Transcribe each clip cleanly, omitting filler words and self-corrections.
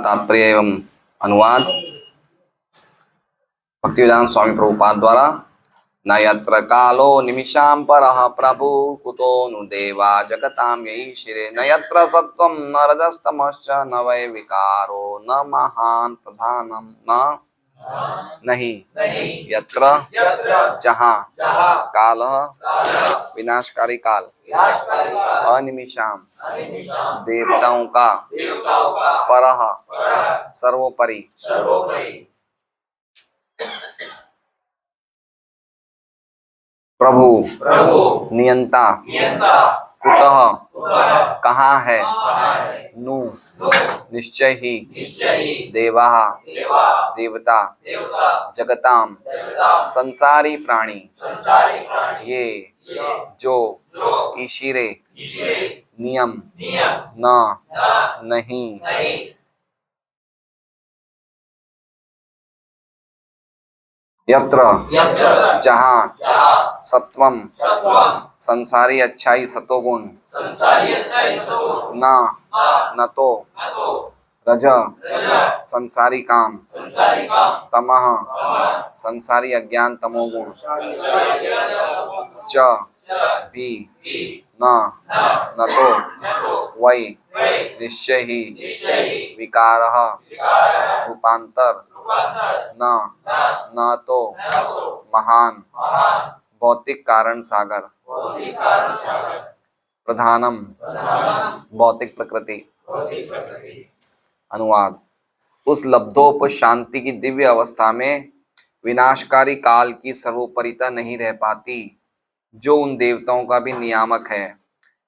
तात्पर्य एवं अनुवाद भक्तिवेदांत स्वामी प्रभुपाद द्वारा। न यत्र कालो निमिषां परः प्रभु कुतो नु देवा जगतां यैशिरे। न यत्र सत्त्वं न रजस्तमश्च न वै विकारो न महान् प्रधानम न नहीं। यत्र जहाँ कालः विनाशकारी काल अनिमिषां देवताओं का परः सर्वोपरि प्रभु नियंता कुतः कहाँ है नु निश्चय ही देवाः देवता जगताम संसारी प्राणी ये जो ईशिरे नियम न नहीं। यत्र जहाँ सत्वम संसारी अच्छाई सतोगुण न तो रज संसारी काम तमः संसारी अज्ञान तमोगुण च भी न तो वै निश्चय ही विकारः रूपांतर न तो महान भौतिक कारण सागर प्रधानम भौतिक प्रकृति। अनुवाद। उस लब्धोप शांति की दिव्य अवस्था में विनाशकारी काल की सर्वोपरिता नहीं रह पाती, जो उन देवताओं का भी नियामक है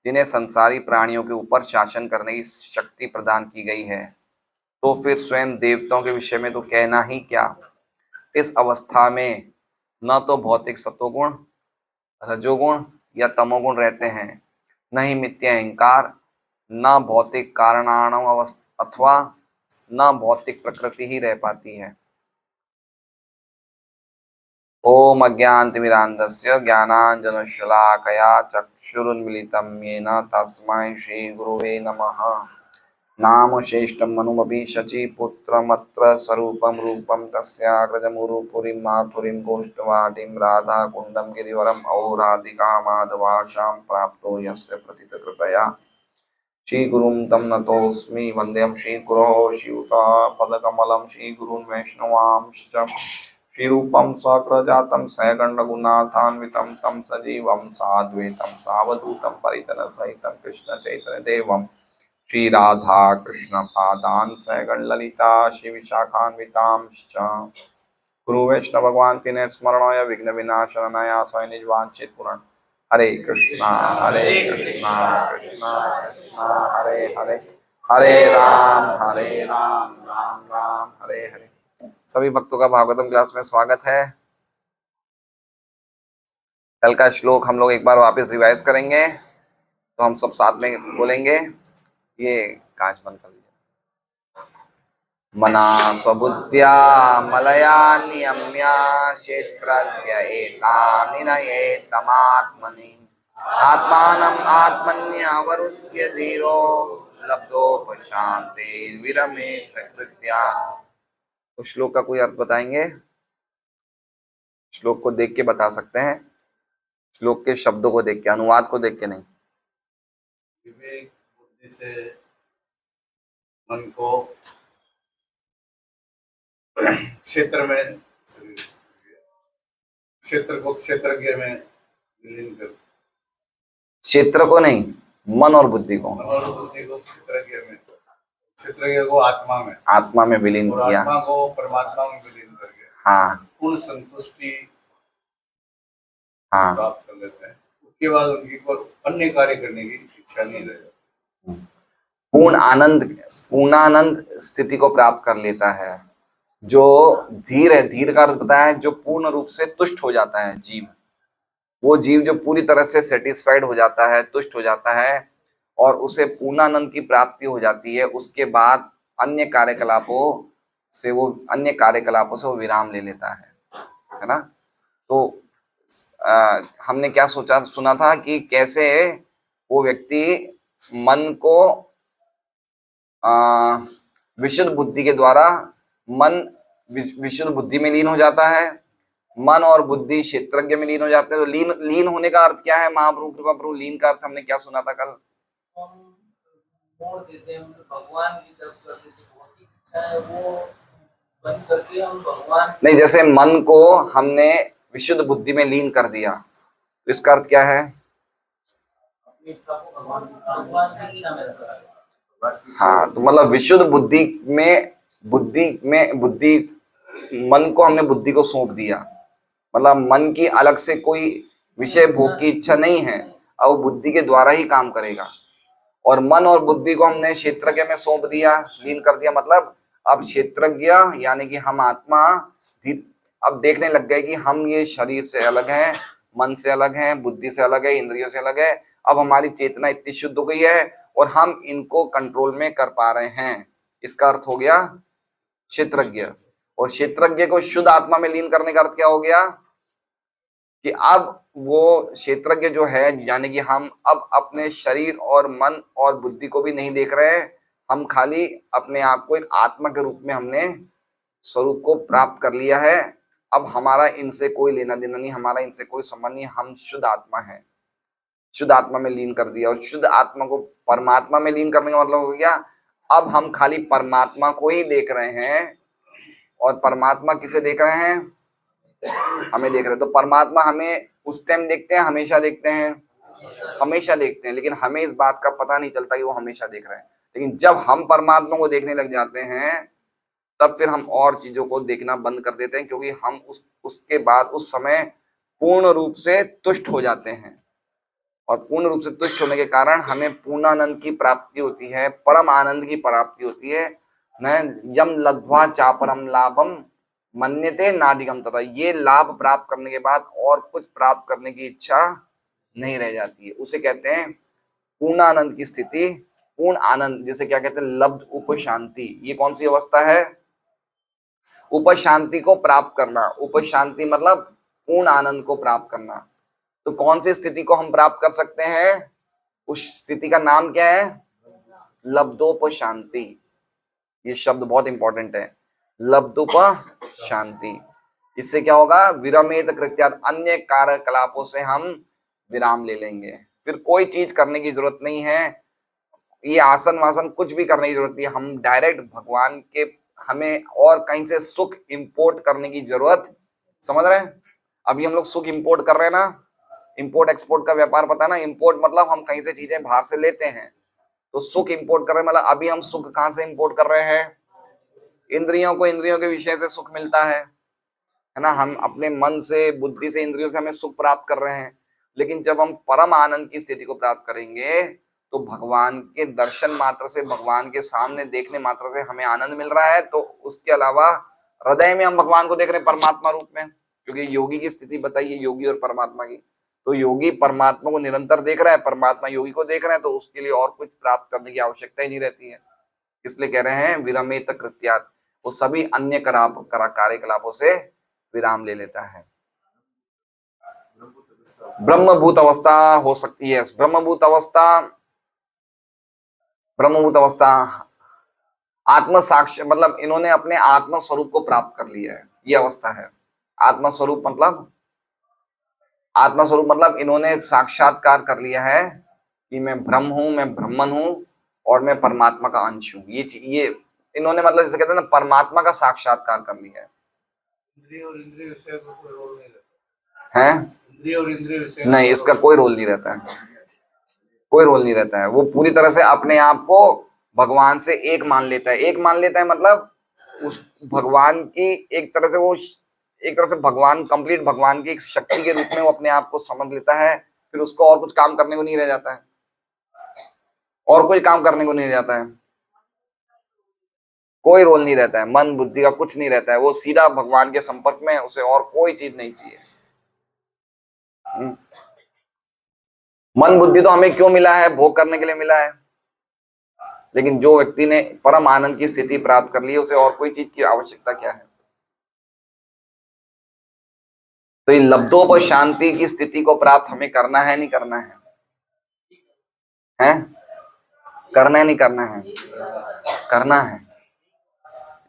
जिन्हें संसारी प्राणियों के ऊपर शासन करने की शक्ति प्रदान की गई है। तो फिर स्वयं देवताओं के विषय में तो कहना ही क्या। इस अवस्था में न तो भौतिक सतोगुण रजोगुण या तमोगुण रहते हैं, न ही मिथ्या अहंकार, न भौतिक कारणाणु अथवा न भौतिक प्रकृति ही रह पाती है। ओम अज्ञानतिमिरान्धस्य ज्ञानाञ्जनशलाकया चक्षुरुन्मीलितं येन तस्मै श्रीगुरुवे नमः। नाम श्रेष्ठं मनुमपि शचीपुत्रमत्र स्वरूपं रूपं तस्याग्रजमुरुपुरीं माथुरीं गोष्ठवाटीं राधाकुण्डं गिरिवरम् औराधिकामाधवाशां प्राप्तो यस्य प्रतितकृपया श्रीगुरुं तं नतोऽस्मि। वन्देऽहं श्रीगुरोः श्रीयुतापदकमलं श्रीगुरून् वैष्णवांश्च श्रीरूपं स्वग्रजातं सैगण्डगुणाथान्वितं तं सजीवं साद्वैतं सावधूतं परिजनसहितं कृष्णचैतन्यदेवं श्री राधा कृष्ण पादान सैगण ललिता श्री विशाखान्वितांश्च गुरु वैष्णव भगवान तिने स्मरणय विघ्न विनाशनाय स्वयं निजवांछित पूर्ण। हरे कृष्णा कृष्णा कृष्णा हरे हरे हरे राम राम राम हरे हरे। सभी भक्तों का भागवतम क्लास में स्वागत है। कल का श्लोक हम लोग एक बार वापस रिवाइज करेंगे, तो हम सब साथ में बोलेंगे। ये कांच बंद कर दीजिए। मना स्वबुद्ध्या मलया नियम्य क्षेत्रज्ञ एकामिनये तमात्मनि आत्मानम् आत्मन्यवरुध्य धीरो लब्धोपशान्ते विरमे प्रकृत्या। तो श्लोक का कोई अर्थ बताएंगे? श्लोक को देख के बता सकते हैं, श्लोक के शब्दों को देख के, अनुवाद को देख के नहीं। विवेक बुद्धि से मन को क्षेत्र में क्षेत्र को क्षेत्रज्ञ में विलीन कर, क्षेत्र को नहीं, मन और बुद्धि को, मन और बुद्धि को क्षेत्रज्ञ में, क्षेत्रज्ञ को आत्मा में विलीन किया, आत्मा को परमात्मा में विलीन करके हाँ पूर्ण संतुष्टि हाँ प्राप्त कर लेते हैं। उसके बाद उनकी कोई अन्य कार्य करने की इच्छा नहीं रहेगी। पूर्णानंद स्थिति को प्राप्त कर लेता है। जो धीर है, धीर का अर्थ बताया है जो पूर्ण रूप से तुष्ट हो जाता है जीव। वो जीव जो पूरी तरह से सेटिस्फाइड हो जाता है, तुष्ट हो जाता है और उसे पूर्णानंद की प्राप्ति हो जाती है। उसके बाद अन्य कार्यकलापों से वो विराम ले लेता है ना। तो हमने क्या सुना था कि कैसे वो व्यक्ति मन को विशुद्ध बुद्धि के द्वारा मन विशुद्ध बुद्धि में लीन हो जाता है, मन और बुद्धि क्षेत्रज्ञ में लीन हो जाते हैं। तो लीन होने का अर्थ क्या है महाप्रभु कृपा प्रभु? लीन का अर्थ हमने क्या सुना था कल? मोड़ देते हैं, उनको भगवान की तरफ कर देते हैं। भौतिक इच्छा है वो बंद करके हम भगवान नहीं, जैसे मन को हमने विशुद्ध बुद्धि में लीन कर दिया, इसका अर्थ क्या है? अपनी इच्छा को भगवान की इच्छा में रखा है। हाँ, तो मतलब विशुद्ध बुद्धि मन को हमने बुद्धि को सौंप दिया। मतलब मन की अलग से कोई विषय भोग की इच्छा नहीं है, अब वो बुद्धि के द्वारा ही काम करेगा। और मन और बुद्धि को हमने क्षेत्रज्ञ में सौंप दिया, लीन कर दिया। मतलब अब क्षेत्रज्ञ यानी कि हम आत्मा अब देखने लग गए कि हम ये शरीर से अलग हैं, मन से अलग हैं, बुद्धि से अलग है, इंद्रियों से अलग है। अब हमारी चेतना इतनी शुद्ध हो गई है और हम इनको कंट्रोल में कर पा रहे हैं। इसका अर्थ हो गया क्षेत्रज्ञ। और क्षेत्रज्ञ को शुद्ध आत्मा में लीन करने का अर्थ क्या हो गया? कि अब वो क्षेत्रज्ञ जो है यानी कि हम अब अपने शरीर और मन और बुद्धि को भी नहीं देख रहे हैं, हम खाली अपने आप को एक आत्मा के रूप में हमने स्वरूप को प्राप्त कर लिया है। अब हमारा इनसे कोई लेना देना नहीं, हमारा इनसे कोई संबंध नहीं, हम शुद्ध आत्मा है। शुद्ध आत्मा में लीन कर दिया। और शुद्ध आत्मा को परमात्मा में लीन करने का मतलब हो गया अब हम खाली परमात्मा को ही देख रहे हैं। और परमात्मा किसे देख रहे हैं? हमें देख रहे हैं। तो परमात्मा हमें उस टाइम देखते हैं, हमेशा देखते हैं, हमेशा देखते हैं। लेकिन हमें इस बात का पता नहीं चलता कि वो हमेशा देख रहे हैं। लेकिन जब हम परमात्मा को देखने लग जाते हैं तब फिर हम और चीजों को देखना बंद कर देते हैं, क्योंकि हम उसके बाद उस समय पूर्ण रूप से तुष्ट हो जाते हैं। और पूर्ण रूप से तुष्ट होने के कारण हमें पूर्णानंद की प्राप्ति होती है, परम आनंद की प्राप्ति होती है। न यम लब्ध्वा चापरम लाभम मन्यते नादिगम, तथा ये लाभ प्राप्त करने के बाद और कुछ प्राप्त करने की इच्छा नहीं रह जाती है। उसे कहते हैं पूर्णानंद की स्थिति, पूर्ण आनंद, जिसे क्या कहते हैं? लब्ध उपशांति। ये कौन सी अवस्था है? उपशांति को प्राप्त करना। उपशांति मतलब पूर्ण आनंद को प्राप्त करना। तो कौन सी स्थिति को हम प्राप्त कर सकते हैं? उस स्थिति का नाम क्या है? लब्धोपशांति। ये शब्द बहुत इंपॉर्टेंट है, लब्धोपशांति। इससे क्या होगा? विरमेत कृत्यात्, अन्य कार्यकलापों से हम विराम ले लेंगे। फिर कोई चीज करने की जरूरत नहीं है, ये आसन वासन कुछ भी करने की जरूरत नहीं है। हम डायरेक्ट भगवान के, हमें और कहीं से सुख इंपोर्ट करने की जरूरत, समझ रहे हैं? अभी हम लोग सुख इंपोर्ट कर रहे हैं ना, इंपोर्ट एक्सपोर्ट का व्यापार पता है ना? इंपोर्ट मतलब हम कहीं से चीजें बाहर से लेते हैं, तो सुख इंपोर्ट कर रहे हैं। मतलब अभी हम सुख कहां से इंपोर्ट कर रहे हैं? इंद्रियों को, इंद्रियों के विषय से सुख मिलता है ना? हम अपने मन से, बुद्धि से, इंद्रियों से हमें सुख प्राप्त कर रहे हैं। लेकिन जब हम परम आनंद की स्थिति को प्राप्त करेंगे तो भगवान के दर्शन मात्र से, भगवान के सामने देखने मात्र से हमें आनंद मिल रहा है। तो उसके अलावा हृदय में हम भगवान को देख रहे हैं परमात्मा रूप में, क्योंकि योगी की स्थिति बताइए, योगी और परमात्मा की। तो योगी परमात्मा को निरंतर देख रहा है, परमात्मा योगी को देख रहे हैं, तो उसके लिए और कुछ प्राप्त करने की आवश्यकता ही नहीं रहती है। इसलिए कह रहे हैं विरमेत कृत्यात्, वो सभी अन्य कार्यकलापों से विराम ले लेता है। ब्रह्मभूत अवस्था हो सकती है। ब्रह्मभूत अवस्था आत्म साक्ष्य, मतलब इन्होंने अपने आत्म स्वरूप को प्राप्त कर लिया है, ये अवस्था है। आत्म स्वरूप मतलब इन्होंने साक्षात्कार कर लिया है कि मैं ब्रह्म हूं, मैं ब्रह्मन हूं और मैं परमात्मा का अंश हूं। ये इन्होंने, मतलब जैसे कहते हैं ना, परमात्मा का साक्षात्कार कर लिया है। इंद्रिय और इंद्रिय विषय का कोई रोल नहीं रहता है? इंद्रिय और इंद्रिय विषय नहीं, इसका कोई रोल नहीं रहता है, कोई रोल नहीं रहता है। वो पूरी तरह से अपने आप को भगवान से एक मान लेता है। एक मान लेता है मतलब उस भगवान की एक तरह से भगवान, कंप्लीट भगवान की एक शक्ति के रूप में वो अपने आप को समझ लेता है। फिर उसको और कुछ काम करने को नहीं रह जाता है, और कोई काम करने को नहीं रह जाता है, कोई रोल नहीं रहता है, मन बुद्धि का कुछ नहीं रहता है। वो सीधा भगवान के संपर्क में, उसे और कोई चीज नहीं चाहिए। मन बुद्धि तो हमें क्यों मिला है? भोग करने के लिए मिला है। लेकिन जो व्यक्ति ने परम आनंद की स्थिति प्राप्त कर ली, उसे और कोई चीज की आवश्यकता क्या है? तो ये लब्धोप शांति की स्थिति को प्राप्त हमें करना है, नहीं करना है? हैं? करना है, नहीं करना है? करना है।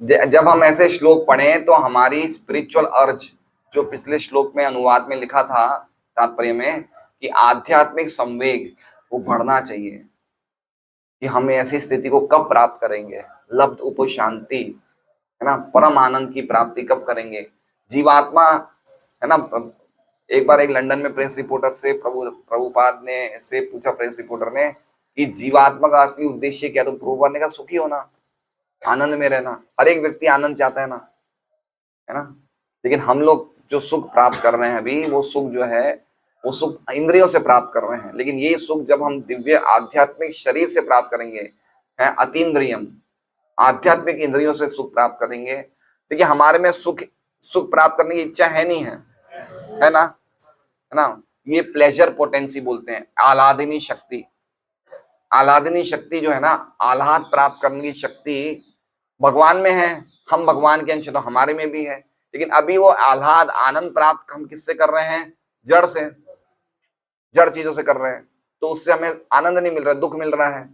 जब हम ऐसे श्लोक पढ़ें तो हमारी स्पिरिचुअल अर्ज, जो पिछले श्लोक में अनुवाद में लिखा था तात्पर्य में, कि आध्यात्मिक संवेग वो बढ़ना चाहिए कि हम ऐसी स्थिति को कब प्राप्त करेंगे, लब्ध उप शांति, है ना, परम आनंद की प्राप्ति कब करेंगे जीवात्मा, है ना। एक बार एक लंदन में प्रेस रिपोर्टर से प्रभुपाद ने से पूछा, प्रेस रिपोर्टर ने, कि जीवात्मा का असली उद्देश्य क्या, तो प्रभुपाद ने कहा सुखी होना, आनंद में रहना। हर एक व्यक्ति आनंद चाहता है ना। लेकिन हम लोग जो सुख प्राप्त कर रहे हैं अभी, वो सुख जो है वो सुख इंद्रियों से प्राप्त कर रहे हैं। लेकिन ये सुख जब हम दिव्य आध्यात्मिक शरीर से प्राप्त करेंगे, है अतीन्द्रियम, आध्यात्मिक इंद्रियों से सुख प्राप्त करेंगे, देखिए हमारे में सुख प्राप्त करने की इच्छा है नहीं है ना, है ना। ये प्लेजर पोटेंसी बोलते हैं, आह्लादिनी शक्ति। आह्लादिनी शक्ति जो है ना, आह्लाद प्राप्त करने की शक्ति भगवान में है। हम भगवान के अंश तो हमारे में भी है, लेकिन अभी वो आह्लाद आनंद प्राप्त हम किससे कर रहे हैं, जड़ से, जड़ चीजों से कर रहे हैं, तो उससे हमें आनंद नहीं मिल रहा, दुख मिल रहा है।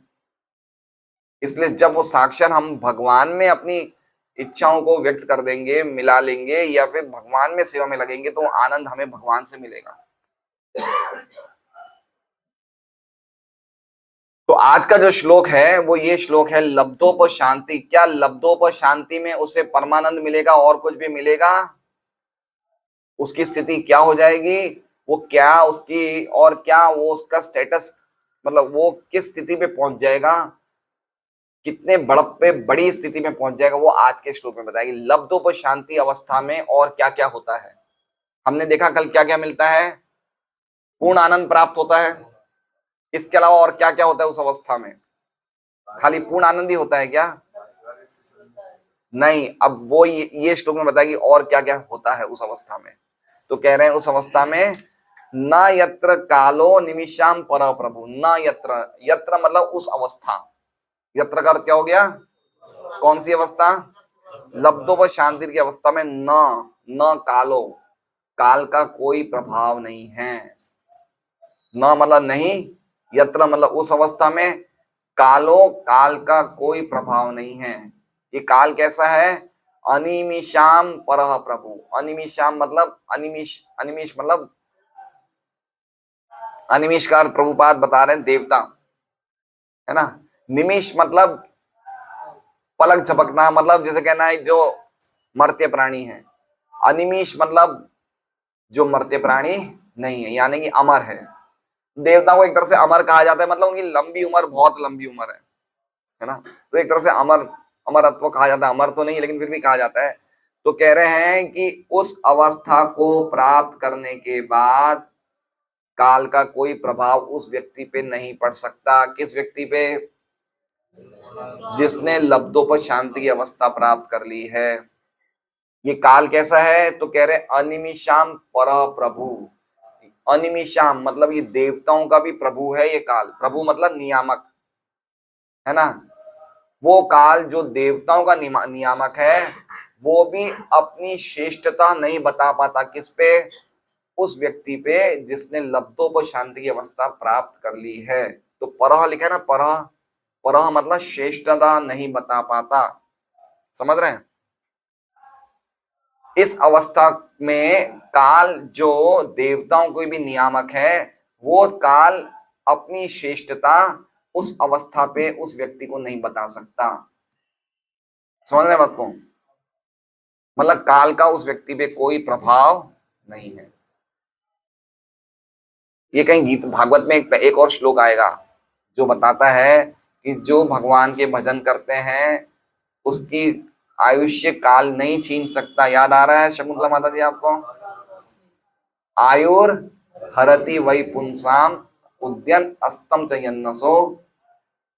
इसलिए जब वो साक्षात हम भगवान में अपनी इच्छाओं को व्यक्त कर देंगे, मिला लेंगे, या फिर भगवान में सेवा में लगेंगे, तो आनंद हमें भगवान से मिलेगा। तो आज का जो श्लोक है वो ये श्लोक है, लब्धोप शांति। क्या लब्धोप शांति में उसे परमानंद मिलेगा और कुछ भी मिलेगा? उसकी स्थिति क्या हो जाएगी, वो क्या उसकी, और क्या वो उसका स्टेटस, मतलब वो किस स्थिति पे पहुंच जाएगा, कितने बड़प्पे बड़ी स्थिति में पहुंच जाएगा, वो आज के श्लोक में बताएगी। लब्धोप शांति अवस्था में और क्या क्या होता है। हमने देखा कल क्या क्या मिलता है, पूर्ण आनंद प्राप्त होता है। इसके अलावा और क्या क्या होता है उस अवस्था में? खाली पूर्ण आनंद ही होता है क्या? नहीं, अब वो ये श्लोक में बताएगी और क्या क्या होता है उस अवस्था में। तो कह रहे हैं उस अवस्था में न यत्र कालो निमिषाम पर प्रभु, न यत्र, यत्र मतलब उस अवस्था, यत्र का अर्थ क्या हो गया, कौन सी अवस्था? लब्धोप शांति की अवस्था में न कालो, काल का कोई प्रभाव नहीं है। न मतलब नहीं, यत्र मतलब उस अवस्था में, कालो काल का कोई प्रभाव नहीं है। ये काल कैसा है? अनिमिषाम परः प्रभु। अनिमिषाम मतलब अनिमिष, अनिमिष मतलब अनिमिष का अर्थ प्रभुपाद बता रहे हैं देवता, है ना। निमिष मतलब पलक झपकना, मतलब जैसे कहना है जो मर्त्य प्राणी है। अनिमिष मतलब जो मर्त्य प्राणी नहीं है, यानी कि अमर है। देवताओं को एक तरह से अमर कहा जाता है, मतलब उनकी लंबी उम्र, बहुत लंबी उम्र है ना। तो एक तरह से अमरत्व कहा जाता है, अमर तो नहीं लेकिन फिर भी कहा जाता है। तो कह रहे हैं कि उस अवस्था को प्राप्त करने के बाद काल का कोई प्रभाव उस व्यक्ति पे नहीं पड़ सकता। किस व्यक्ति पे? जिसने लब्धोप शांति की अवस्था प्राप्त कर ली है। ये काल कैसा है? तो कह रहे अनिमिषाम पर प्रभु। अनिमिषाम मतलब ये देवताओं का भी प्रभु है ये काल। प्रभु मतलब नियामक, है ना। वो काल जो देवताओं का नियामक है, वो भी अपनी श्रेष्ठता नहीं बता पाता। किस पे? उस व्यक्ति पे जिसने लब्धोप शांति की अवस्था प्राप्त कर ली है। तो परह लिखा है ना, परह, परह मतलब श्रेष्ठता नहीं बता पाता। समझ रहे हैं? इस अवस्था में काल जो देवताओं को भी नियामक है, वो काल अपनी श्रेष्ठता उस अवस्था पे उस व्यक्ति को नहीं बता सकता। समझ रहे बात को? मतलब काल का उस व्यक्ति पे कोई प्रभाव नहीं है। ये कहीं गीत भागवत में एक और श्लोक आएगा जो बताता है कि जो भगवान के भजन करते हैं उसकी आयुष्य काल नहीं छीन सकता। याद आ रहा है शकुंतला माता जी आपको? आयुर हरति वै पुंसाम उद्यन अस्तम च यन्नसो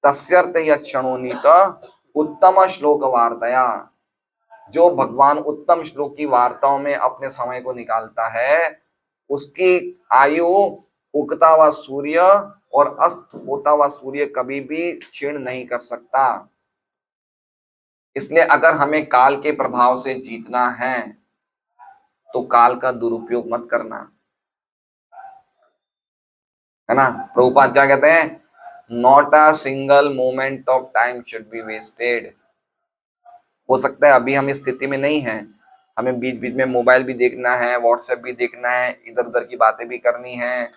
तस्यर्थ यक्षणोनीत उत्तम श्लोक वार्तया। जो भगवान उत्तम श्लोक की वार्ताओं में अपने समय को निकालता है, उसकी आयु उगता हुआ सूर्य और अस्त होता हुआ सूर्य कभी भी क्षीण नहीं कर सकता। इसलिए अगर हमें काल के प्रभाव से जीतना है तो काल का दुरुपयोग मत करना, है ना। प्रभुपाद क्या कहते हैं? Not a single moment of time should be wasted. हो सकता है अभी हम इस स्थिति में नहीं हैं, हमें बीच बीच में मोबाइल भी देखना है, व्हाट्सएप भी देखना है, इधर उधर की बातें भी करनी है,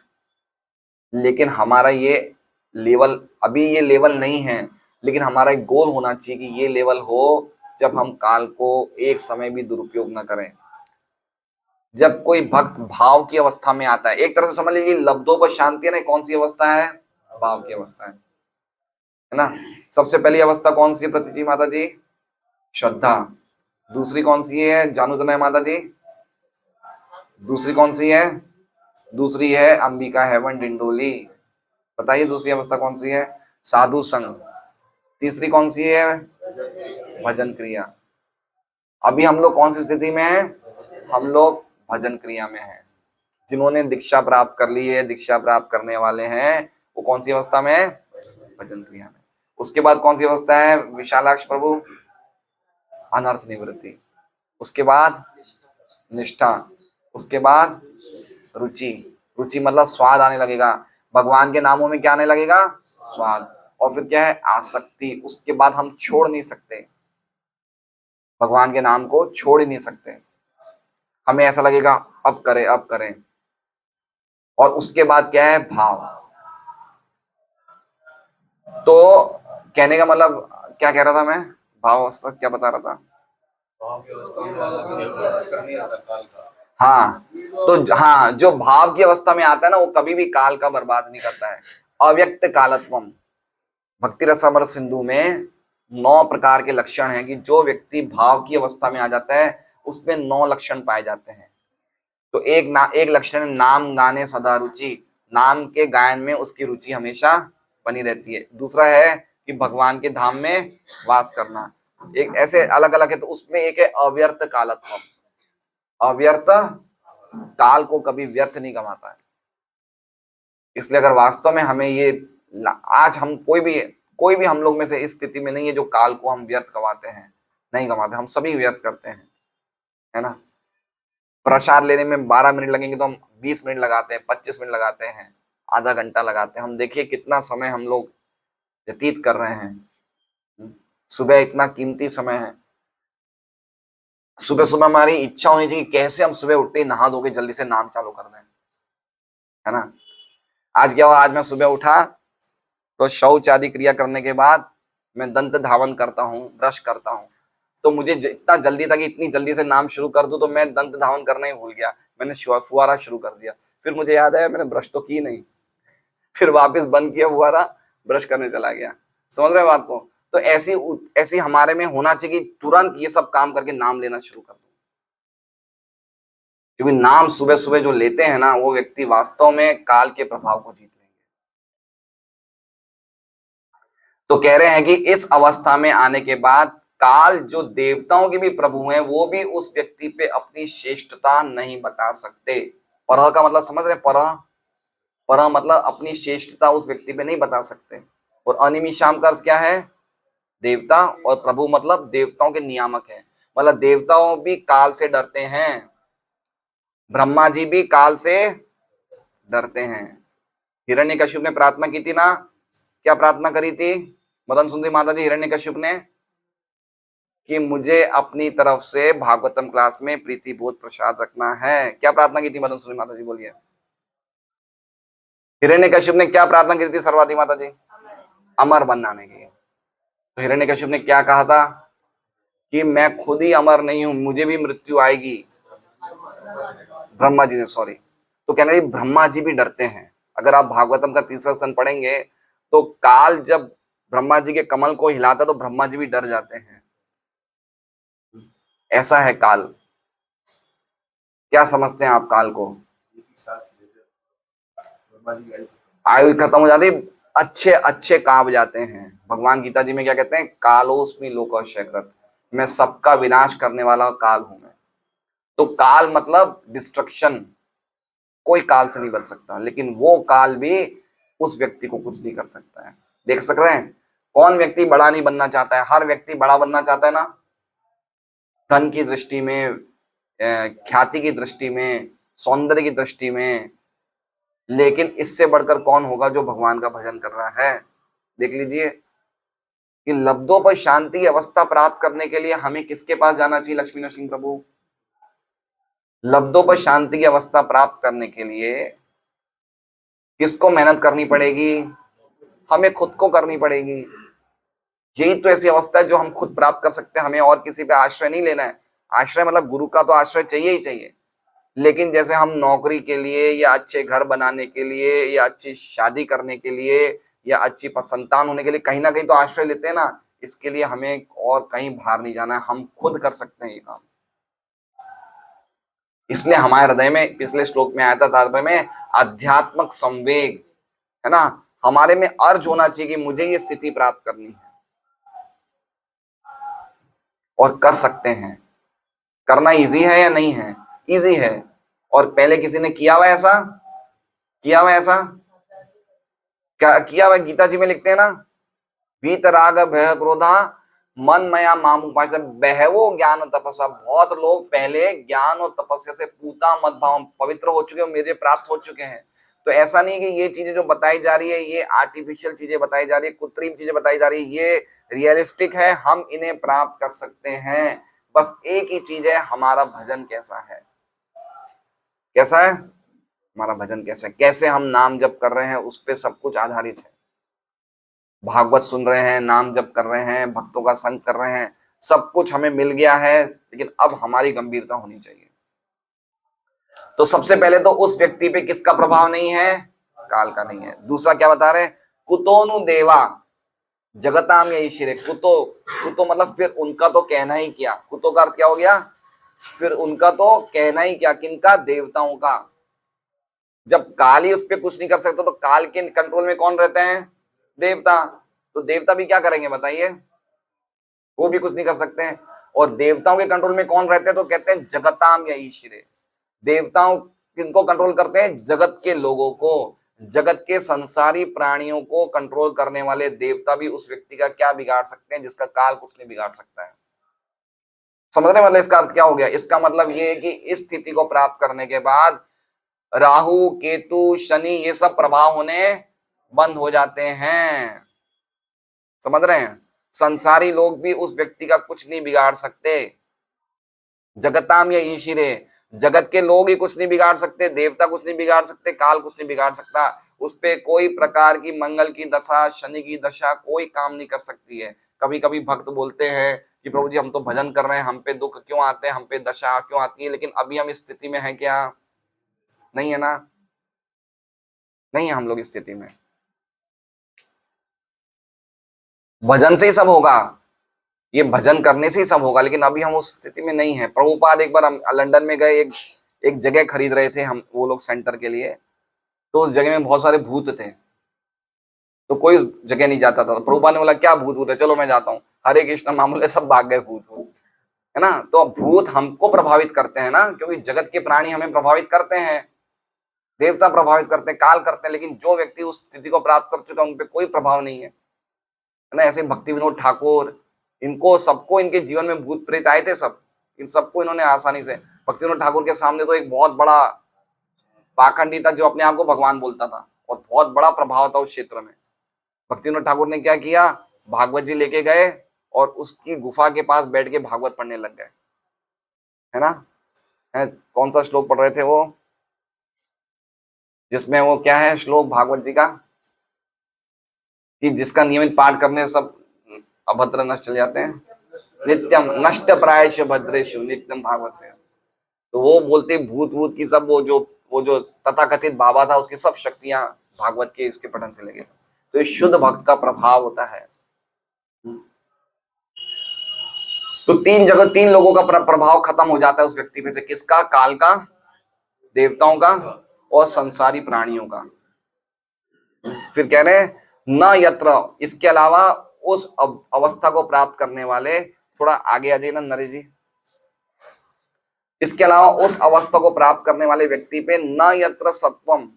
लेकिन हमारा ये लेवल, अभी ये लेवल नहीं है, लेकिन हमारा एक गोल होना चाहिए कि ये लेवल हो जब हम काल को एक समय भी दुरुपयोग ना करें। जब कोई भक्त भाव की अवस्था में आता है, एक तरह से समझ लीजिए लब्धों पर शांति है ना, कौन सी अवस्था है? भाव की अवस्था है ना। सबसे पहली अवस्था कौन सी है प्रतिजी माता जी? श्रद्धा। दूसरी कौन सी है जानू तनय माता जी? दूसरी कौन सी है? दूसरी है अंबिका हेवन डिंडोली। बताइए दूसरी अवस्था कौन सी है? साधु संग। तीसरी कौन सी है? भजन क्रिया। अभी हम लोग कौन सी स्थिति में हैं? हम लोग भजन क्रिया में हैं। जिन्होंने दीक्षा प्राप्त कर ली है, दीक्षा प्राप्त करने वाले हैं, वो कौन सी अवस्था में है? भजन क्रिया में। उसके बाद कौन सी अवस्था है विशालाक्ष प्रभु? अनर्थ निवृत्ति। उसके बाद निष्ठा। उसके बाद रुचि। रुचि मतलब स्वाद आने लगेगा, भगवान के नामों में क्या आने लगेगा? स्वाद। और फिर क्या है? आसक्ति। उसके बाद हम छोड़ नहीं सकते, भगवान के नाम को छोड़ ही नहीं सकते, हमें ऐसा लगेगा अब करें अब करें। और उसके बाद क्या है? भाव। तो कहने का मतलब क्या कह रहा था मैं? भाव अवस्था क्या बता रहा था? भाव की अवस्था में असर नहीं आता काल का। हाँ, तो हाँ, जो भाव की अवस्था में आता है ना, वो कभी भी काल का बर्बाद नहीं करता है। अव्यक्त कालत्वम। भक्ति रसामृत सिंधु में 9 प्रकार के लक्षण हैं कि जो व्यक्ति भाव की अवस्था में आ जाता है उसमें 9 लक्षण पाए जाते हैं। तो एक लक्षण है नाम गाने सदा रुचि, नाम के गायन में उसकी रुचि हमेशा बनी रहती है। दूसरा है कि भगवान के धाम में वास करना। एक ऐसे अलग अलग है। तो उसमें एक है अव्यर्थ कालत्व। अव्यर्थ काल को कभी व्यर्थ नहीं गवाता है। इसलिए अगर वास्तव में हमें ये, आज हम कोई भी हम लोग में से इस स्थिति में नहीं है जो काल को हम व्यर्थ गवाते हैं, नहीं गवाते, हम सभी व्यर्थ करते हैं, है ना। प्रसाद लेने में 12 मिनट लगेंगे तो हम 20 मिनट लगाते हैं, 25 मिनट लगाते हैं, आधा घंटा लगाते हैं। हम देखिए कितना समय हम लोग व्यतीत कर रहे हैं। सुबह इतना कीमती समय है, सुबह सुबह हमारी इच्छा होनी चाहिए कैसे हम सुबह उठते ही नहा धोके जल्दी से नाम चालू कर दें, है ना। आज क्या हुआ? आज मैं सुबह उठा तो शौच आदि क्रिया करने के बाद मैं दंत धावन करता हूँ, ब्रश करता हूँ। तो मुझे इतना जल्दी था कि इतनी जल्दी से नाम शुरू कर दूं, तो मैं दंत धावन करना ही भूल गया, मैंने फुहारा शुरू कर दिया। फिर मुझे याद आया मैंने ब्रश तो की नहीं, फिर वापस बंद किया फुहारा, ब्रश करने चला गया। समझ रहे हो बात को? तो ऐसी हमारे में होना चाहिए कि तुरंत ये सब काम करके नाम लेना शुरू कर दो। क्योंकि नाम सुबह सुबह जो लेते हैं ना, वो व्यक्ति वास्तव में काल के प्रभाव को जीत लेंगे। तो कह रहे हैं कि इस अवस्था में आने के बाद काल जो देवताओं के भी प्रभु हैं, वो भी उस व्यक्ति पे अपनी श्रेष्ठता नहीं बता सकते। परह का मतलब समझ रहे? परह मतलब अपनी श्रेष्ठता उस व्यक्ति पे नहीं बता सकते। और अनिमिषाम का अर्थ क्या है? देवता। और प्रभु मतलब देवताओं के नियामक है, मतलब देवताओं भी काल से डरते हैं, ब्रह्मा जी भी काल से डरते हैं। हिरण्यकश्यप ने प्रार्थना की थी ना, क्या प्रार्थना करी थी मदन सुंदरी माता जी हिरण्यकश्यप ने? कि मुझे अपनी तरफ से भागवतम क्लास में प्रीति बोध प्रसाद रखना है। क्या प्रार्थना की थी मदन सुंदरी माता जी? बोलिए। हिरण्यकश्यप ने क्या प्रार्थना की थी सर्वाधि माता जी? अमर बनाने की। तो हिरण्यकश्यप ने क्या कहा था? कि मैं खुद ही अमर नहीं हूं, मुझे भी मृत्यु आएगी। ब्रह्मा जी ने, सॉरी, तो कहना ब्रह्मा जी भी डरते हैं। अगर आप भागवतम का 3रा स्कंद पढ़ेंगे तो काल जब ब्रह्मा जी के कमल को हिलाता तो ब्रह्मा जी भी डर जाते हैं। ऐसा है काल। क्या समझते हैं आप काल को? आयु खत्म हो जाती, अच्छे अच्छे कांप जाते हैं। भगवान गीता जी में क्या कहते हैं? कालोस्मि लोकक्षयकृत, मैं सबका विनाश करने वाला काल हूं मैं। तो काल मतलब डिस्ट्रक्शन, कोई काल से नहीं बच सकता, लेकिन वो काल भी उस व्यक्ति को कुछ नहीं कर सकता है। देख सक रहे हैं कौन व्यक्ति बड़ा नहीं बनना चाहता है? हर व्यक्ति बड़ा बनना चाहता है ना, धन की दृष्टि में, ख्याति की दृष्टि में, सौंदर्य की दृष्टि में। लेकिन इससे बढ़कर कौन होगा जो भगवान का भजन कर रहा है? देख लीजिए, कि लब्धों पर शांति की अवस्था प्राप्त करने के लिए हमें किसके पास जाना चाहिए लक्ष्मी नरसिंह प्रभु? लब्धों पर शांति की अवस्था प्राप्त करने के लिए किसको मेहनत करनी पड़ेगी? हमें खुद को करनी पड़ेगी। यही तो ऐसी अवस्था है जो हम खुद प्राप्त कर सकते हैं। हमें और किसी पे आश्रय नहीं लेना है। आश्रय मतलब गुरु का तो आश्रय चाहिए ही चाहिए, लेकिन जैसे हम नौकरी के लिए या अच्छे घर बनाने के लिए या अच्छी शादी करने के लिए या अच्छी संतान होने के लिए कहीं ना कहीं तो आश्रय लेते हैं ना, इसके लिए हमें और कहीं बाहर नहीं जाना है, हम खुद कर सकते हैं ये काम। इसलिए हमारे हृदय में पिछले श्लोक में आया था तात्पर्य में आध्यात्मिक संवेग है ना, हमारे में अर्ज होना चाहिए कि मुझे ये स्थिति प्राप्त करनी है और कर सकते हैं। करना इजी है या नहीं है? इजी है। और पहले किसी ने किया हुआ ऐसा? किया हुआ ऐसा? क्या किया हुआ? गीता जी में लिखते हैं ना, वीतराग भय क्रोधा मन मया माम उपास्य बहवो ज्ञान तपस्या। बहुत लोग पहले ज्ञान और तपस्या से पूता मत भाव पवित्र हो चुके हैं, मेरे प्राप्त हो चुके हैं। तो ऐसा नहीं कि ये चीजें जो बताई जा रही है ये आर्टिफिशियल चीजें बताई जा रही है, कृत्रिम चीजें बताई जा रही है, ये रियलिस्टिक है, हम इन्हें प्राप्त कर सकते हैं। बस एक ही चीज है, हमारा भजन कैसा है। कैसा है हमारा भजन? कैसा है, कैसे हम नाम जप कर रहे हैं, उस पर सब कुछ आधारित है। भागवत सुन रहे हैं, नाम जप कर रहे हैं, भक्तों का संग कर रहे हैं, सब कुछ हमें मिल गया है, लेकिन अब हमारी गंभीरता होनी चाहिए। तो सबसे पहले तो उस व्यक्ति पे किसका प्रभाव नहीं है? काल का नहीं है। दूसरा क्या बता रहे? कुतोनु देवा जगताम यही शिरे। कुतो, कुतो मतलब फिर उनका तो कहना ही क्या। कुतो का अर्थ क्या हो गया? फिर उनका तो कहना ही क्या। किनका? देवताओं का। जब काल ही उस पर कुछ नहीं कर सकते तो काल के कंट्रोल में कौन रहते हैं? देवता। तो देवता भी क्या करेंगे बताइए? वो भी कुछ नहीं कर सकते हैं। और देवताओं के कंट्रोल में कौन रहते हैं? तो कहते हैं जगताम या ईश्वरे। देवताओं किनको कंट्रोल करते हैं? जगत के लोगों को, जगत के संसारी प्राणियों को कंट्रोल करने वाले देवता भी उस व्यक्ति का क्या बिगाड़ सकते हैं जिसका काल कुछ नहीं बिगाड़ सकता है। समझ रहे? मतलब इसका अर्थ क्या हो गया? इसका मतलब ये है कि इस स्थिति को प्राप्त करने के बाद राहु केतु शनि ये सब प्रभाव होने बंद हो जाते हैं। समझ रहे हैं? संसारी लोग भी उस व्यक्ति का कुछ नहीं बिगाड़ सकते। जगताम या ईशिरे, जगत के लोग ही कुछ नहीं बिगाड़ सकते, देवता कुछ नहीं बिगाड़ सकते, काल कुछ नहीं बिगाड़ सकता। उस पे कोई प्रकार की मंगल की दशा, शनि की दशा कोई काम नहीं कर सकती है। कभी कभी भक्त बोलते हैं कि प्रभु जी हम तो भजन कर रहे हैं, हम पे दुख क्यों आते हैं, हम पे दशा क्यों आती है? लेकिन अभी हम इस स्थिति में हैं क्या? नहीं है ना? नहीं है हम लोग इस स्थिति में। भजन से ही सब होगा, ये भजन करने से ही सब होगा, लेकिन अभी हम उस स्थिति में नहीं है। प्रभुपाद एक बार हम लंदन में गए, एक जगह खरीद रहे थे हम, वो लोग सेंटर के लिए। तो उस जगह में बहुत सारे भूत थे, तो कोई उस जगह नहीं जाता था। तो प्रभुपाद ने बोला क्या भूत भूत है, चलो मैं जाता हूँ। हरे कृष्ण मामूले सब भाग गए भूत भूत, है ना। तो अब भूत हमको प्रभावित करते हैं ना, क्योंकि जगत के प्राणी हमें प्रभावित करते हैं, देवता प्रभावित करते हैं, काल करते हैं, लेकिन जो व्यक्ति उस स्थिति को प्राप्त कर चुका है उन पर कोई प्रभाव नहीं है ना। ऐसे भक्ति विनोद ठाकुर, इनको सबको इनके जीवन में भूत प्रेत आए थे, सब इन सबको इन्होंने आसानी से। भक्ति विनोद ठाकुर के सामने तो एक बहुत बड़ा पाखंडी था जो अपने आप को भगवान बोलता था, और बहुत बड़ा प्रभाव था उस क्षेत्र में। भक्ति विनोद ठाकुर ने क्या किया? भागवत जी लेके गए और उसकी गुफा के पास बैठ के भागवत पढ़ने लग गए, है ना। कौन सा श्लोक पढ़ रहे थे वो, जिसमें वो क्या है श्लोक भागवत जी का कि जिसका नियमित पाठ करने सब अभद्र नष्ट चले जाते हैं, नित्यम नष्ट प्रायश भद्रेशु नित्यम भागवत से। तो वो बोलते भूत भूत की सब, वो जो तथाकथित बाबा था उसकी सब शक्तियां भागवत के इसके पठन से लगे। तो ये शुद्ध भक्त का प्रभाव होता है। तो तीन लोगों का प्रभाव खत्म हो जाता है उस व्यक्ति पे से। किसका? काल का, देवताओं का और संसारी प्राणियों का। फिर कह रहे हैं न यत्र, इसके अलावा उस अवस्था को प्राप्त करने वाले, थोड़ा आगे आ जाइए ना नरेश जी। इसके अलावा उस अवस्था को प्राप्त करने वाले व्यक्ति पे न यत्र सत्वम,